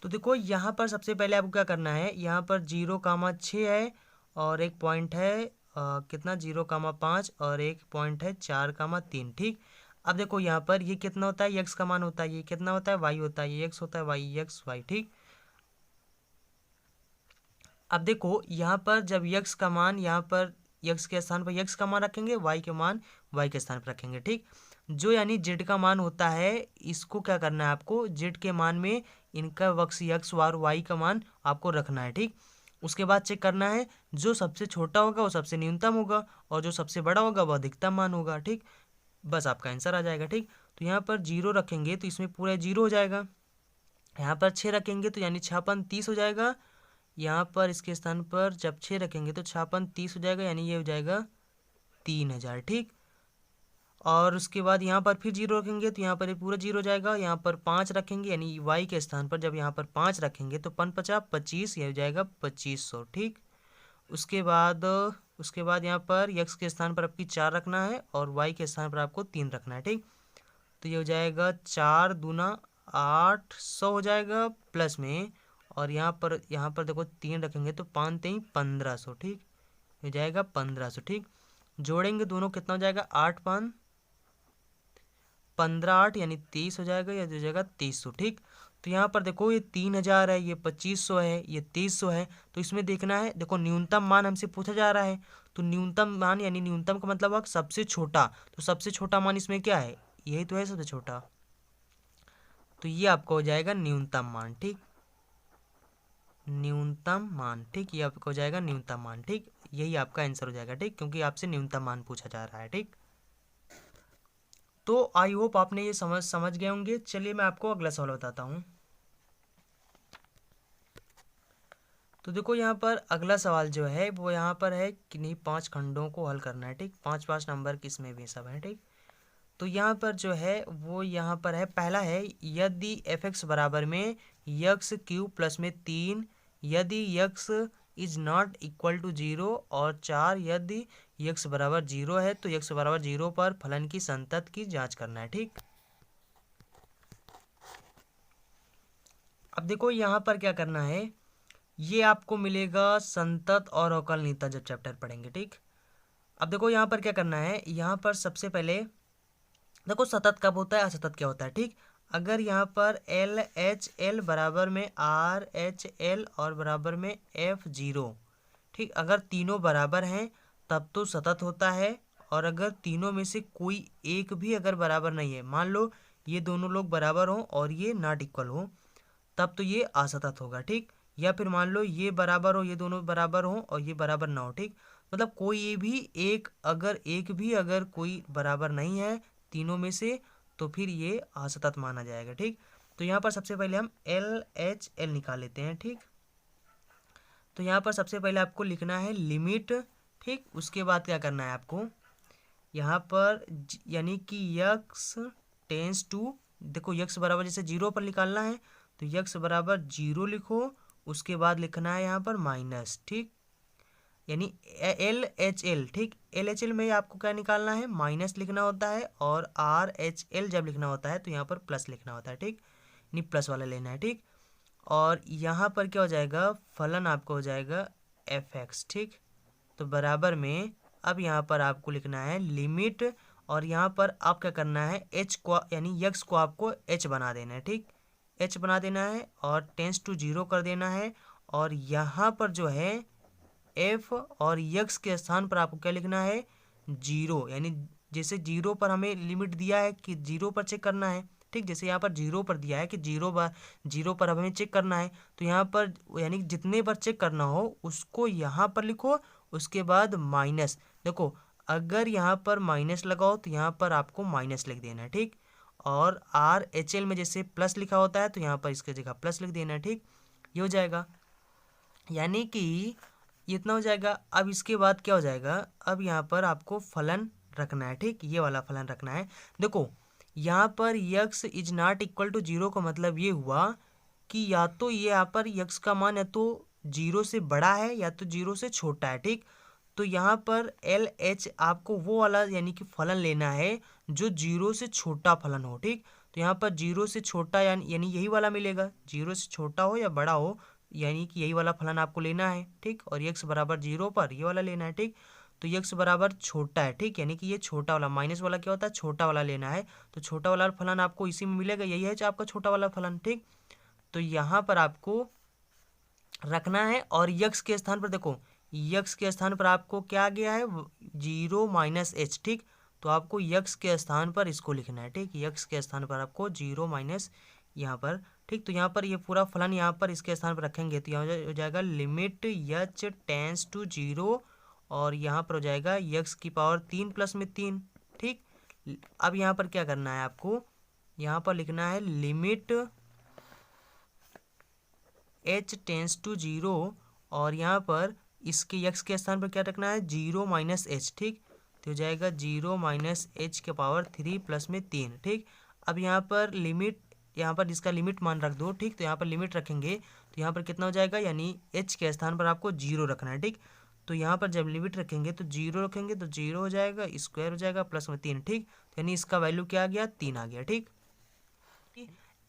तो देखो यहाँ पर सबसे पहले आपको क्या करना है, यहाँ पर 0,6 है और एक पॉइंट है कितना 0,5 और एक पॉइंट है 4,3। ठीक, अब देखो यहाँ पर ये कितना होता है, यक्स का मान होता है, ये कितना होता है, वाई होता है, ये यक्स होता है, वाई यक्स वाई। ठीक, अब देखो यहाँ पर जब यक्स का मान, यहाँ पर यक्स के स्थान पर यक्स का मान रखेंगे, वाई के मान वाई के स्थान पर रखेंगे। ठीक, जो यानी जेड का मान होता है, इसको क्या करना है आपको, जेड के मान में इनका वक्स यक्स और वाई का मान आपको रखना है। ठीक, उसके बाद चेक करना है, जो सबसे छोटा होगा वो सबसे न्यूनतम होगा और जो सबसे बड़ा होगा वो अधिकतम मान होगा। ठीक, बस आपका आंसर आ जाएगा। ठीक, तो यहाँ पर 0 रखेंगे तो इसमें पूरा 0 हो जाएगा, यहाँ पर 6 रखेंगे तो यानी 6 30 हो जाएगा, यहाँ पर इसके स्थान पर जब 6 रखेंगे तो 6 30 हो जाएगा, यानी ये हो जाएगा 3000। ठीक, और उसके बाद यहाँ पर फिर 0 रखेंगे तो यहाँ पर ये पूरा 0 हो जाएगा, यहाँ पर 5 रखेंगे यानी y के स्थान पर जब यहाँ पर 5 रखेंगे तो 5×5 = 25, ये हो जाएगा 2500। ठीक, उसके बाद यहाँ पर x के स्थान पर आपकी 4 रखना है और y के स्थान पर आपको 3 रखना है। ठीक, तो ये हो जाएगा 4 दूना 800 हो जाएगा प्लस में, और यहाँ पर देखो 3 रखेंगे तो 5 3 1500। ठीक, हो जाएगा 1500। ठीक, जोड़ेंगे दोनों कितना हो जाएगा, 8 5 15 8 यानी 30 हो जाएगा, या हो जाएगा 2300। ठीक, तो यहाँ पर देखो ये 3000 है, ये 2500 है, ये 2300 है, तो इसमें देखना है, देखो न्यूनतम मान हमसे पूछा जा रहा है, तो न्यूनतम मान यानी न्यूनतम का मतलब सबसे छोटा, तो सबसे छोटा मान इसमें क्या है, यही तो है सबसे छोटा, तो ये आपका हो जाएगा न्यूनतम मान। ठीक, न्यूनतम मान। ठीक, ये आपका हो जाएगा न्यूनतम मान। ठीक, यही आपका आंसर हो जाएगा। ठीक, क्योंकि आपसे न्यूनतम मान पूछा जा रहा है। ठीक, तो आई होप आपने ये समझ गए होंगे। चलिए मैं आपको अगला सवाल बताता हूँ। तो देखो यहाँ पर अगला सवाल जो है वो यहाँ पर है कि नहीं 5 खंडों को हल करना है। ठीक, 5 नंबर की इसमें भी सब है। ठीक, तो यहाँ पर जो है वो यहाँ पर है, पहला है यदि fx बराबर में x³ प्लस में 3, यदि x is not equal to 0, और 4 यदि x बराबर 0 है तो x बराबर 0 पर फलन की संतत की जांच करना है। ठीक, अब देखो यहाँ पर क्या करना है, ये आपको मिलेगा संतत और अवकलनीयता जब चैप्टर पढ़ेंगे। ठीक, अब देखो यहाँ पर क्या करना है, यहाँ पर सबसे पहले देखो सतत कब होता है, असतत क्या होता है। ठीक, अगर यहाँ पर LHL बराबर में RHL और बराबर में F0, ठीक, अगर तीनों बराबर हैं तब तो सतत होता है, और अगर तीनों में से कोई एक भी अगर बराबर नहीं है, मान लो ये दोनों लोग बराबर हों और ये नॉट इक्वल हो, तब तो ये असतत होगा। ठीक, या फिर मान लो ये बराबर हो, ये दोनों बराबर हों और ये बराबर ना हो। ठीक, मतलब कोई भी एक अगर कोई बराबर नहीं है तीनों में से, तो फिर ये असतत माना जाएगा। ठीक, तो यहाँ पर सबसे पहले हम LHL निकाल लेते हैं। ठीक, तो यहाँ पर सबसे पहले आपको लिखना है लिमिट। ठीक, उसके बाद क्या करना है आपको, यहाँ पर यानी कि x टेंस टू, देखो x बराबर जैसे 0 पर निकालना है तो x बराबर 0 लिखो, उसके बाद लिखना है यहाँ पर माइनस। ठीक, यानी LHL। ठीक, LHL में आपको क्या निकालना है, माइनस लिखना होता है, और RHL जब लिखना होता है तो यहाँ पर प्लस लिखना होता है। ठीक, यानी प्लस वाला लेना है। ठीक, और यहाँ पर क्या हो जाएगा, फलन आपको हो जाएगा fx। ठीक, तो बराबर में अब यहाँ पर आपको लिखना है लिमिट, और यहाँ पर आप क्या करना है, h को यानी x को आपको h बना देना है। ठीक, h बना देना है और टेंस टू 0 कर देना है, और यहाँ पर जो है f और x के स्थान पर आपको क्या लिखना है, 0, यानी जैसे 0 पर हमें लिमिट दिया है कि 0 पर चेक करना है। ठीक, जैसे यहाँ पर 0 पर दिया है कि 0 पर हमें चेक करना है, तो यहाँ पर यानी जितने पर चेक करना हो उसको यहाँ पर लिखो, उसके बाद माइनस। देखो अगर यहाँ पर माइनस लगाओ तो यहाँ पर आपको माइनस लिख देना है। ठीक, और RHL में जैसे प्लस लिखा होता है तो यहाँ पर इसकी जगह प्लस लिख देना है। ठीक, ये हो जाएगा, यानी कि इतना हो जाएगा। अब इसके बाद क्या हो जाएगा, अब यहाँ पर आपको फलन रखना है। ठीक, ये वाला फलन रखना है। देखो यहाँ पर x is not equal to 0 का मतलब ये हुआ कि या तो ये यहाँ पर x का मान या तो 0 से बड़ा है या तो 0 से छोटा है। ठीक, तो यहाँ पर LH आपको वो वाला यानी कि फलन लेना है जो 0 से छोटा फलन हो। ठीक, तो यहाँ पर जीरो से छोटा यानी यही वाला मिलेगा, जीरो से छोटा हो या बड़ा हो, यानी कि यही वाला फलन आपको लेना है, ठीक। और x बराबर जीरो पर ये वाला लेना है, ठीक। तो x बराबर छोटा है, ठीक, यानी कि ये छोटा वाला, माइनस वाला क्या होता है, छोटा वाला लेना है। तो छोटा वाला फलन आपको इसी में मिलेगा, यही है जो आपका छोटा वाला फलन, ठीक। तो यहाँ पर आपको रखना है, और यक्स के स्थान पर देखो, यक्स के स्थान पर आपको क्या आ गया है, जीरो माइनस एच, ठीक। तो आपको यक्स के स्थान पर इसको लिखना है, ठीक। यक्स के स्थान पर आपको जीरो माइनस यहाँ पर, ठीक। तो यहाँ पर ये पूरा फलन यहाँ पर इसके स्थान पर रखेंगे तो यहाँ हो जाएगा limit h tends to zero, और यहाँ पर हो जाएगा यक्स की पावर 3 प्लस में 3, ठीक। अब यहाँ पर क्या करना है आपको, यहाँ पर लिखना है limit h tends to zero, और यहाँ पर इसके यक्स के स्थान पर क्या रखना है, जीरो माइनस एच, ठीक। तो हो जाएगा जीरो माइनस एच के पावर 3 प्लस में 3, ठीक। अब यहाँ पर लिमिट, यहाँ पर इसका लिमिट मान रख दो, ठीक। तो यहाँ पर लिमिट रखेंगे तो यहाँ पर कितना हो जाएगा, यानी h के स्थान पर आपको जीरो रखना है, ठीक। तो यहाँ पर जब लिमिट रखेंगे तो जीरो रखेंगे तो जीरो हो जाएगा, स्क्वायर हो जाएगा प्लस में 3, ठीक। तो यानी इसका वैल्यू क्या आ गया, 3 आ गया, ठीक।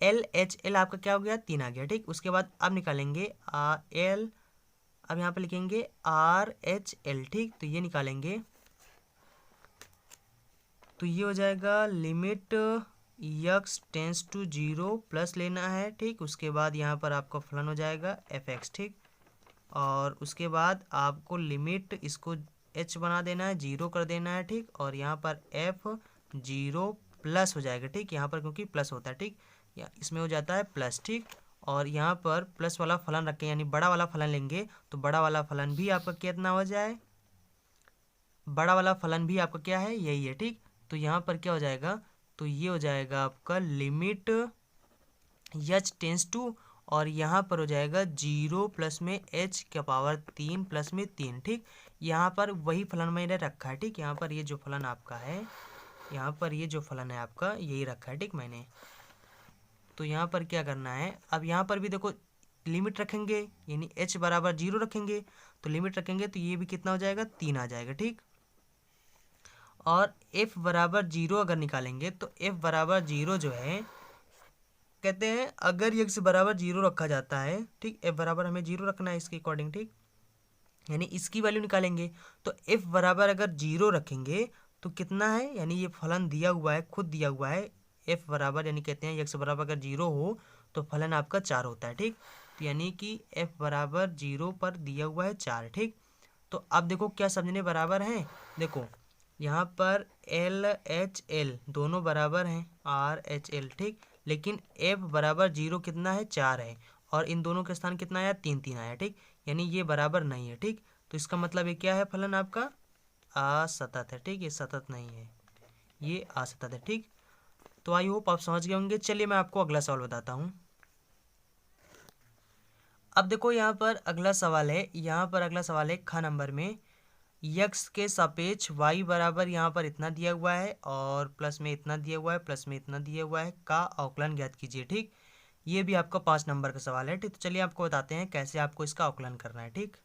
एल एच एल आपका क्या हो गया, 3 आ गया, ठीक। उसके बाद अब निकालेंगे एल, अब यहाँ पे लिखेंगे आर एच एल, ठीक। तो ये निकालेंगे तो ये हो जाएगा limit x tends to zero plus लेना है, ठीक। उसके बाद यहाँ पर आपका फलन हो जाएगा एफ एक्स, ठीक। और उसके बाद आपको लिमिट इसको एच बना देना है, जीरो कर देना है, ठीक। और यहाँ पर एफ जीरो प्लस हो जाएगा, ठीक। यहाँ पर क्योंकि प्लस होता है, ठीक, या इसमें हो जाता है प्लस, ठीक। और यहाँ पर प्लस वाला फलन रखें, यानी बड़ा वाला फलन लेंगे तो बड़ा वाला फलन भी आपका कितना हो जाए, बड़ा वाला फलन भी आपका क्या है, यही है, ठीक। तो यहाँ पर क्या हो जाएगा, तो ये हो जाएगा आपका लिमिट एच टेंस टू, और यहाँ पर हो जाएगा जीरो प्लस में h के पावर 3 प्लस में 3, ठीक। यहाँ पर वही फलन मैंने रखा है, ठीक। यहाँ पर ये जो फलन आपका है, यहाँ पर ये जो फलन है आपका यही रखा है, ठीक मैंने। तो यहाँ पर क्या करना है, अब यहाँ पर भी देखो लिमिट रखेंगे, यानी h बराबर जीरो रखेंगे, तो लिमिट रखेंगे तो ये भी कितना हो जाएगा, 3 आ जाएगा, ठीक। और f बराबर जीरो अगर निकालेंगे तो f बराबर जीरो जो है, कहते हैं अगर x बराबर जीरो रखा जाता है, ठीक, f बराबर हमें जीरो रखना है इसके अकॉर्डिंग, ठीक। यानी इसकी वैल्यू निकालेंगे तो f बराबर अगर जीरो रखेंगे तो कितना है, यानी ये फलन दिया हुआ है, खुद दिया हुआ है f बराबर, यानी कहते हैं x बराबर अगर जीरो हो तो फलन आपका 4 होता है, ठीक। तो यानी कि f बराबर जीरो पर दिया हुआ है 4, ठीक। तो अब देखो क्या समझने बराबर है, देखो यहाँ पर एल एच एल दोनों बराबर हैं, आर एच एल, ठीक। लेकिन f बराबर जीरो कितना है, 4 है, और इन दोनों के स्थान कितना आया, 3 3 आया, ठीक। यानी ये बराबर नहीं है, ठीक। तो इसका मतलब ये क्या है, फलन आपका असतत है, ठीक। ये सतत नहीं है, ये असतत है, ठीक। तो आई होप आप समझ गए होंगे। चलिए मैं आपको अगला सवाल बताता हूँ। अब देखो यहाँ पर अगला सवाल है, यहाँ पर अगला सवाल है ख नंबर में, यक्स के सापेक्ष y बराबर यहाँ पर इतना दिया हुआ है और प्लस में इतना दिया हुआ है, प्लस में इतना दिया हुआ है, का अवकलन ज्ञात कीजिए, ठीक। ये भी आपका 5 नंबर का सवाल है, ठीक। तो चलिए आपको बताते हैं कैसे आपको इसका अवकलन करना है, ठीक।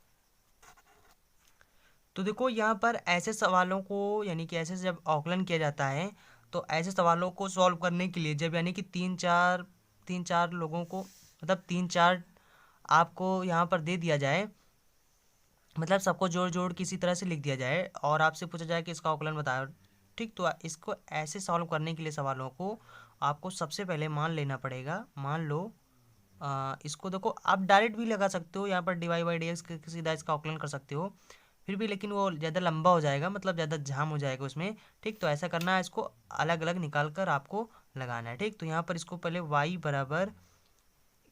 तो देखो यहाँ पर ऐसे सवालों को, यानी कि ऐसे जब अवकलन किया जाता है तो ऐसे सवालों को सॉल्व करने के लिए जब यानी कि तीन चार लोगों को, मतलब 3 4 आपको यहाँ पर दे दिया जाए, मतलब सबको जोड़ जोड़ किसी तरह से लिख दिया जाए और आपसे पूछा जाए कि इसका अवकलन बताओ, ठीक। तो इसको ऐसे सॉल्व करने के लिए सवालों को आपको सबसे पहले मान लेना पड़ेगा, मान लो इसको देखो आप डायरेक्ट भी लगा सकते हो, यहाँ पर डिवाई बाई डी एक्स सीधा इसका अवकलन कर सकते हो, फिर भी लेकिन वो ज़्यादा लंबा हो जाएगा, मतलब ज़्यादा झाम हो जाएगा उसमें, ठीक। तो ऐसा करना है, इसको अलग अलग निकाल कर आपको लगाना है, ठीक। तो यहाँ पर इसको पहले y बराबर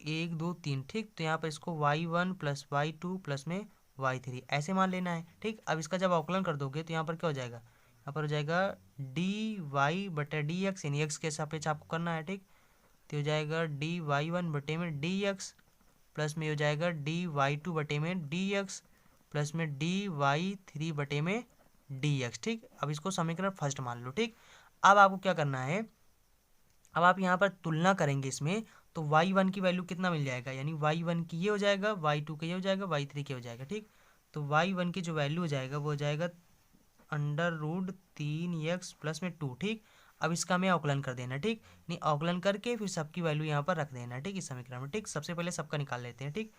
1 2 3, ठीक। तो यहाँ पर इसको y1 प्लस y2 प्लस में y3 ऐसे मान लेना है, ठीक। अब इसका जब अवकलन कर दोगे तो यहाँ पर क्या हो जाएगा, यहाँ पर हो जाएगा dy बटे dx, यानी x के सापेक्ष आपको करना है, ठीक। तो हो जाएगा dy1 बटे में dx प्लस में हो जाएगा dy2 बटे में dx प्लस में dy3 बटे में dx, ठीक। अब इसको समीकरण फर्स्ट मान लो, ठीक। अब आपको क्या करना है, अब आप यहाँ पर तुलना करेंगे इसमें, तो y1 की वैल्यू कितना मिल जाएगा, यानी y1 की ये हो जाएगा, y2 का ये हो जाएगा, y3 के हो जाएगा, ठीक। तो y1 की जो वैल्यू हो जाएगा वो हो जाएगा अंडर रूट 3x प्लस में 2, ठीक। अब इसका हमें अवकलन कर देना, ठीक। नहीं, अवकलन करके फिर सबकी वैल्यू यहाँ पर रख देना, ठीक, इस समीकरण में, ठीक। सबसे पहले सबका निकाल लेते हैं, ठीक।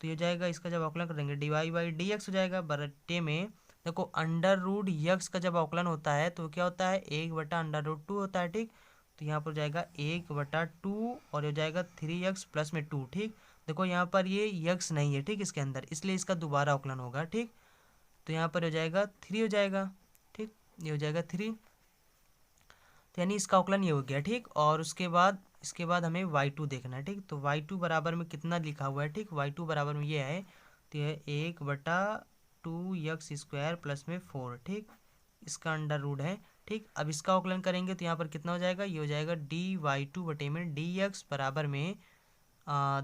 तो ये जाएगा, इसका जब अवकलन करेंगे dy बाई डी एक्स हो जाएगा बराबर में, देखो अंडर रूट यक्स का जब अवकलन होता है तो क्या होता है, 1/√2 होता है, ठीक। तो यहाँ पर जाएगा 1/2 और हो जाएगा 3x प्लस में 2, ठीक। देखो यहाँ पर ये यक्स नहीं है, ठीक, इसके अंदर, इसलिए इसका दोबारा अवकलन होगा, ठीक। तो यहाँ पर हो जाएगा 3 हो जाएगा, ठीक, ये हो जाएगा 3, तो यानी इसका अवकलन ये हो गया, ठीक। और इसके बाद हमें y2 देखना है, ठीक। तो y2 बराबर में कितना लिखा हुआ है, ठीक, y2 बराबर में ये है, तो यह 1/2x² प्लस में 4, ठीक, इसका अंडर रूट है, ठीक। अब इसका अवकलन करेंगे तो यहाँ पर कितना हो जाएगा, ये हो जाएगा dy2 बटे में dx बराबर में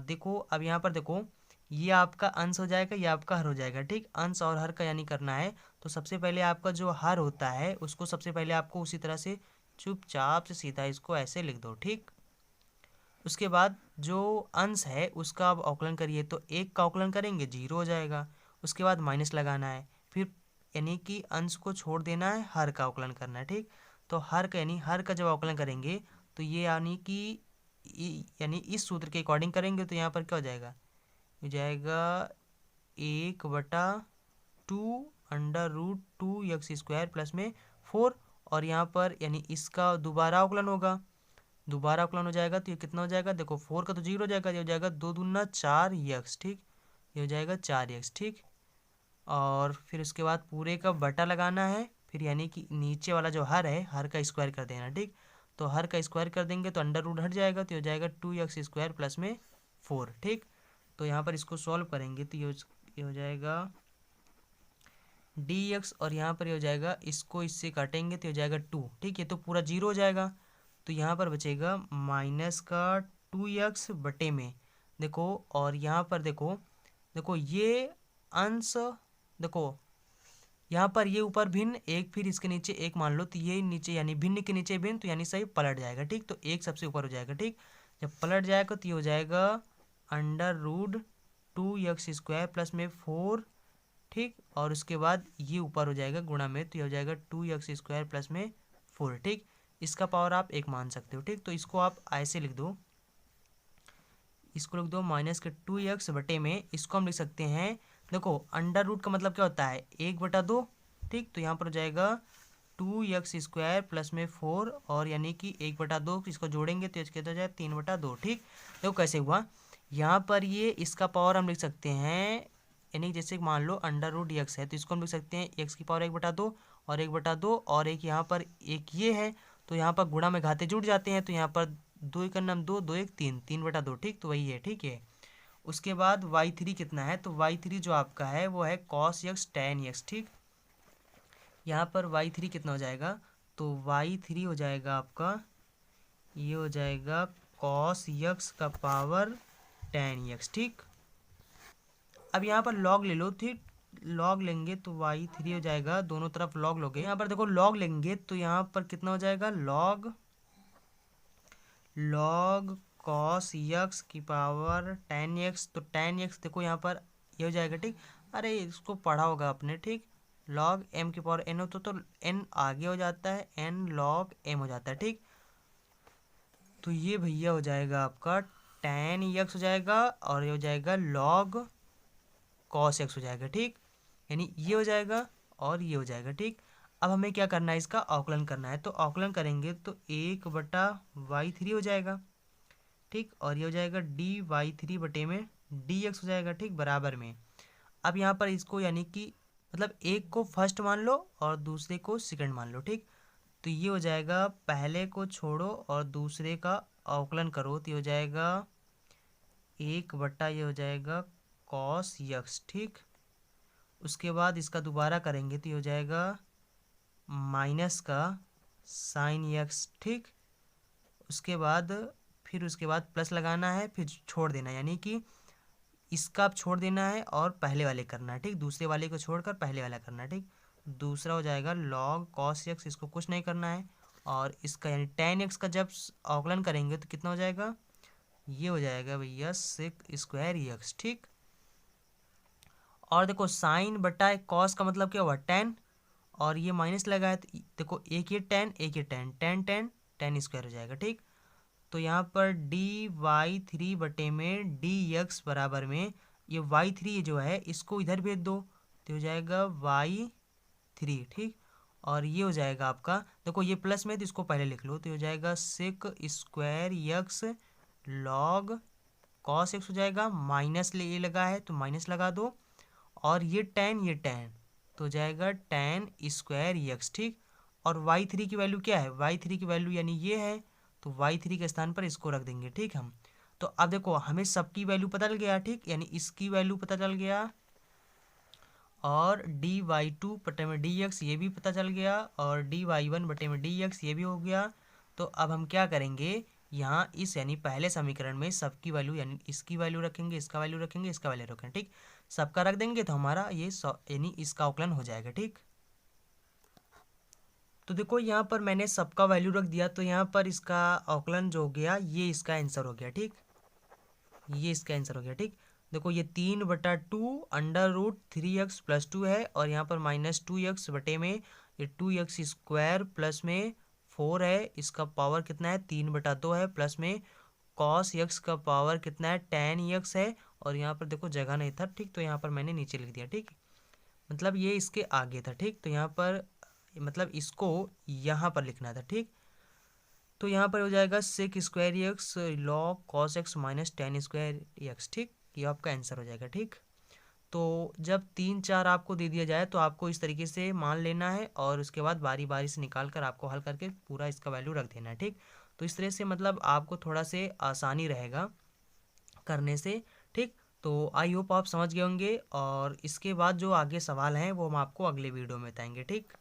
देखो अब यहाँ पर देखो, ये आपका अंश हो जाएगा, ये आपका हर हो जाएगा, ठीक। अंश और हर का यानी करना है, तो सबसे पहले आपका जो हर होता है उसको सबसे पहले आपको उसी तरह से चुपचाप से सीधा इसको ऐसे लिख दो, ठीक। उसके बाद जो अंश है उसका आप अवकलन करिए, तो 1 का अवकलन करेंगे 0 हो जाएगा, उसके बाद माइनस लगाना है, फिर यानी कि अंश को छोड़ देना है, हर का अवकलन करना है, ठीक। तो हर का यानी हर का जब अवकलन करेंगे तो ये यानी कि यानी इस सूत्र के अकॉर्डिंग करेंगे तो यहाँ पर क्या हो जाएगा 1/2 अंडर रूट 2x² प्लस में 4, और यहाँ पर यानी इसका दोबारा अवकलन होगा, दोबारा अवकलन हो जाएगा तो ये कितना हो जाएगा, देखो 4 का तो 0 हो जाएगा, ये हो जाएगा 2 दूना 4x, ठीक, ये हो जाएगा 4x, ठीक। और फिर उसके बाद पूरे का बटा लगाना है, फिर यानी कि नीचे वाला जो हर है हर का स्क्वायर कर देना, ठीक। तो हर का स्क्वायर कर देंगे तो अंडर रूट हट जाएगा, तो ये हो जाएगा 2x² प्लस में 4, ठीक। तो यहाँ पर इसको सॉल्व करेंगे तो ये हो जाएगा dx, और यहाँ पर ये हो जाएगा, इसको इससे काटेंगे तो हो जाएगा 2, ठीक। ये तो पूरा 0 हो जाएगा, तो यहाँ पर बचेगा माइनस का 2x बटे में, देखो, और यहाँ पर देखो ये अंश, देखो यहाँ पर ये ऊपर भिन्न एक, फिर इसके नीचे एक मान लो, तो ये नीचे यानी भिन्न के नीचे भिन्न, तो यानी सही पलट जाएगा, ठीक। तो एक सबसे ऊपर हो जाएगा, ठीक। जब पलट जाएगा तो ये हो जाएगा अंडर रूट 2x² प्लस में 4, ठीक। और उसके बाद ये ऊपर हो जाएगा गुणा में, तो ये हो जाएगा 2x² प्लस में 4, ठीक। इसका पावर आप 1 मान सकते हो, ठीक। तो इसको आप ऐसे लिख दो, इसको लिख दो माइनस के 2x बटे में, इसको हम लिख सकते हैं, देखो अंडर रूट का मतलब क्या होता है 1/2, ठीक। तो यहाँ पर हो जाएगा 2x² प्लस में 4, और यानी कि 1/2 इसको जोड़ेंगे तो इसके हो जाए 3/2, ठीक। देखो कैसे हुआ, यहाँ पर ये इसका पावर हम लिख सकते हैं, यानी जैसे मान लो अंडर रूट x है तो इसको हम लिख सकते हैं x की पावर 1/2 और 1/2 और एक यहाँ पर एक ये है, तो यहाँ पर गुणा में घाते जुड़ जाते हैं, तो यहाँ पर 2 1 2 2 1 3 3/2, ठीक। तो वही है, ठीक है। उसके बाद y3 कितना है, तो y3 जो आपका है वो है cos x tan x, ठीक। यहाँ पर y3 कितना हो जाएगा, तो y3 हो जाएगा आपका, ये हो जाएगा cos x का पावर tan x, ठीक। अब यहाँ पर log ले लो, ठीक। log लेंगे तो y3 हो जाएगा, दोनों तरफ log लोगे, यहाँ पर देखो log लेंगे तो यहाँ पर कितना हो जाएगा, log cos x की पावर tan x, तो tan x देखो यहाँ पर ये हो जाएगा, ठीक। अरे इसको पढ़ा होगा आपने, ठीक। log m की पावर n हो तो n आगे हो जाता है, n log m हो जाता है, ठीक। तो ये भैया हो जाएगा आपका tan x हो जाएगा, और ये हो जाएगा log cos x हो जाएगा, ठीक। यानी ये हो जाएगा और ये हो जाएगा, ठीक। अब हमें क्या करना है, इसका अवकलन करना है, तो अवकलन करेंगे तो 1/y3 हो जाएगा, ठीक। और ये हो जाएगा dy3 बटे में dx हो जाएगा, ठीक, बराबर में। अब यहाँ पर इसको यानी कि मतलब एक को फर्स्ट मान लो और दूसरे को सेकंड मान लो, ठीक। तो ये हो जाएगा, पहले को छोड़ो और दूसरे का अवकलन करो, तो ये हो जाएगा 1/ ये हो जाएगा cos x, ठीक। उसके बाद इसका दोबारा करेंगे तो ये हो जाएगा माइनस का sin x, ठीक। उसके बाद प्लस लगाना है, फिर छोड़ देना, यानी कि इसका छोड़ देना है और पहले वाले करना है, ठीक। दूसरे वाले को छोड़कर पहले वाला करना है, ठीक। दूसरा हो जाएगा log cos x, इसको कुछ नहीं करना है, और इसका यानी tan x का जब अवकलन करेंगे तो कितना हो जाएगा, ये हो जाएगा भैया sec² x, ठीक। और देखो साइन बटा कॉस का मतलब क्या हुआ tan, और ये माइनस लगा है तो देखो एक ये 10 एक ये 10, 10 स्क्वायर हो जाएगा। ठीक, तो यहाँ पर dy3 बटे में dx बराबर में ये y3 जो है इसको इधर भेज दो तो हो जाएगा y3। ठीक, और ये हो जाएगा आपका, देखो ये प्लस में तो इसको पहले लिख लो तो हो जाएगा sec square x log cos x हो जाएगा, माइनस ले ये लगा है तो माइनस लगा दो, और ये 10 तो हो जाएगा 10 स्क्वायर यक्स। ठीक, और y3 की वैल्यू क्या है, y3 की वैल्यू यानी ये है, तो y3 के स्थान पर इसको रख देंगे। ठीक, हम तो अब देखो हमें सबकी वैल्यू पता चल गया। ठीक, यानी इसकी वैल्यू पता चल गया, और dy2 बटे में dx ये भी पता चल गया, और dy1 बटे में dx ये भी हो गया। तो अब हम क्या करेंगे, यहाँ इस यानी पहले समीकरण में सबकी वैल्यू यानी इसकी वैल्यू रखेंगे, इसका वैल्यू रखेंगे, इसका वैल्यू रखेंगे। ठीक, सबका रख देंगे तो हमारा ये यानी इसका अवकलन हो जाएगा। ठीक, तो देखो यहाँ पर मैंने सबका वैल्यू रख दिया तो यहाँ पर इसका अवकलन जो हो गया ये इसका आंसर हो गया। ठीक, ये इसका आंसर हो गया। ठीक, देखो ये 3/2 √3x+2 है, और यहाँ पर -2x बटे में ये 2x² प्लस में 4 है, इसका पावर कितना है 3/2 है, प्लस में cos x का पावर कितना है tan x है, और यहाँ पर देखो जगह नहीं था। ठीक, तो यहाँ पर मैंने नीचे लिख दिया। ठीक, मतलब ये इसके आगे था। ठीक, तो यहाँ पर मतलब इसको यहाँ पर लिखना था। ठीक, तो यहाँ पर हो जाएगा sec square x log cos x minus tan square x. ठीक, ये आपका आंसर हो जाएगा। ठीक, तो जब 3 4 आपको दे दिया जाए तो आपको इस तरीके से मान लेना है, और उसके बाद बारी बारी से निकाल कर आपको हल करके पूरा इसका वैल्यू रख देना है। ठीक, तो इस तरह से मतलब आपको थोड़ा से आसानी रहेगा करने से। ठीक, तो आई होप आप समझ गए होंगे, और इसके बाद जो आगे सवाल हैं वो हम आपको अगले वीडियो में बताएंगे। ठीक,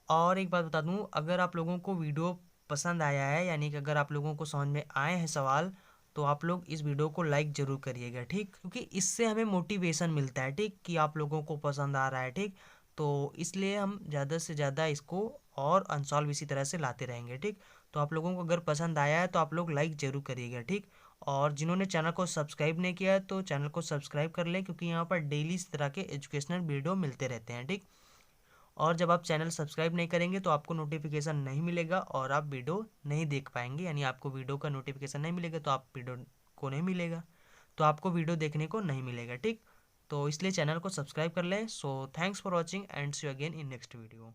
और एक बात बता दूं, अगर आप लोगों को वीडियो पसंद आया है यानी कि अगर आप लोगों को समझ में आए हैं सवाल, तो आप लोग इस वीडियो को लाइक ज़रूर करिएगा। ठीक, क्योंकि इससे हमें मोटिवेशन मिलता है। ठीक, कि आप लोगों को पसंद आ रहा है। ठीक, तो इसलिए हम ज़्यादा से ज़्यादा इसको और अनसॉल्व इसी तरह से लाते रहेंगे। ठीक, तो आप लोगों को अगर पसंद आया है तो आप लोग लाइक ज़रूर करिएगा। ठीक, और जिन्होंने चैनल को सब्सक्राइब नहीं किया है तो चैनल को सब्सक्राइब कर लें, क्योंकि यहाँ पर डेली इस तरह के एजुकेशनल वीडियो मिलते रहते हैं। ठीक, और जब आप चैनल सब्सक्राइब नहीं करेंगे तो आपको नोटिफिकेशन नहीं मिलेगा और आप वीडियो नहीं देख पाएंगे, यानी आपको वीडियो का नोटिफिकेशन नहीं मिलेगा तो आप वीडियो को नहीं मिलेगा, तो आपको वीडियो देखने को नहीं मिलेगा। ठीक, तो इसलिए चैनल को सब्सक्राइब कर लें। So thanks for watching and see you again in next video.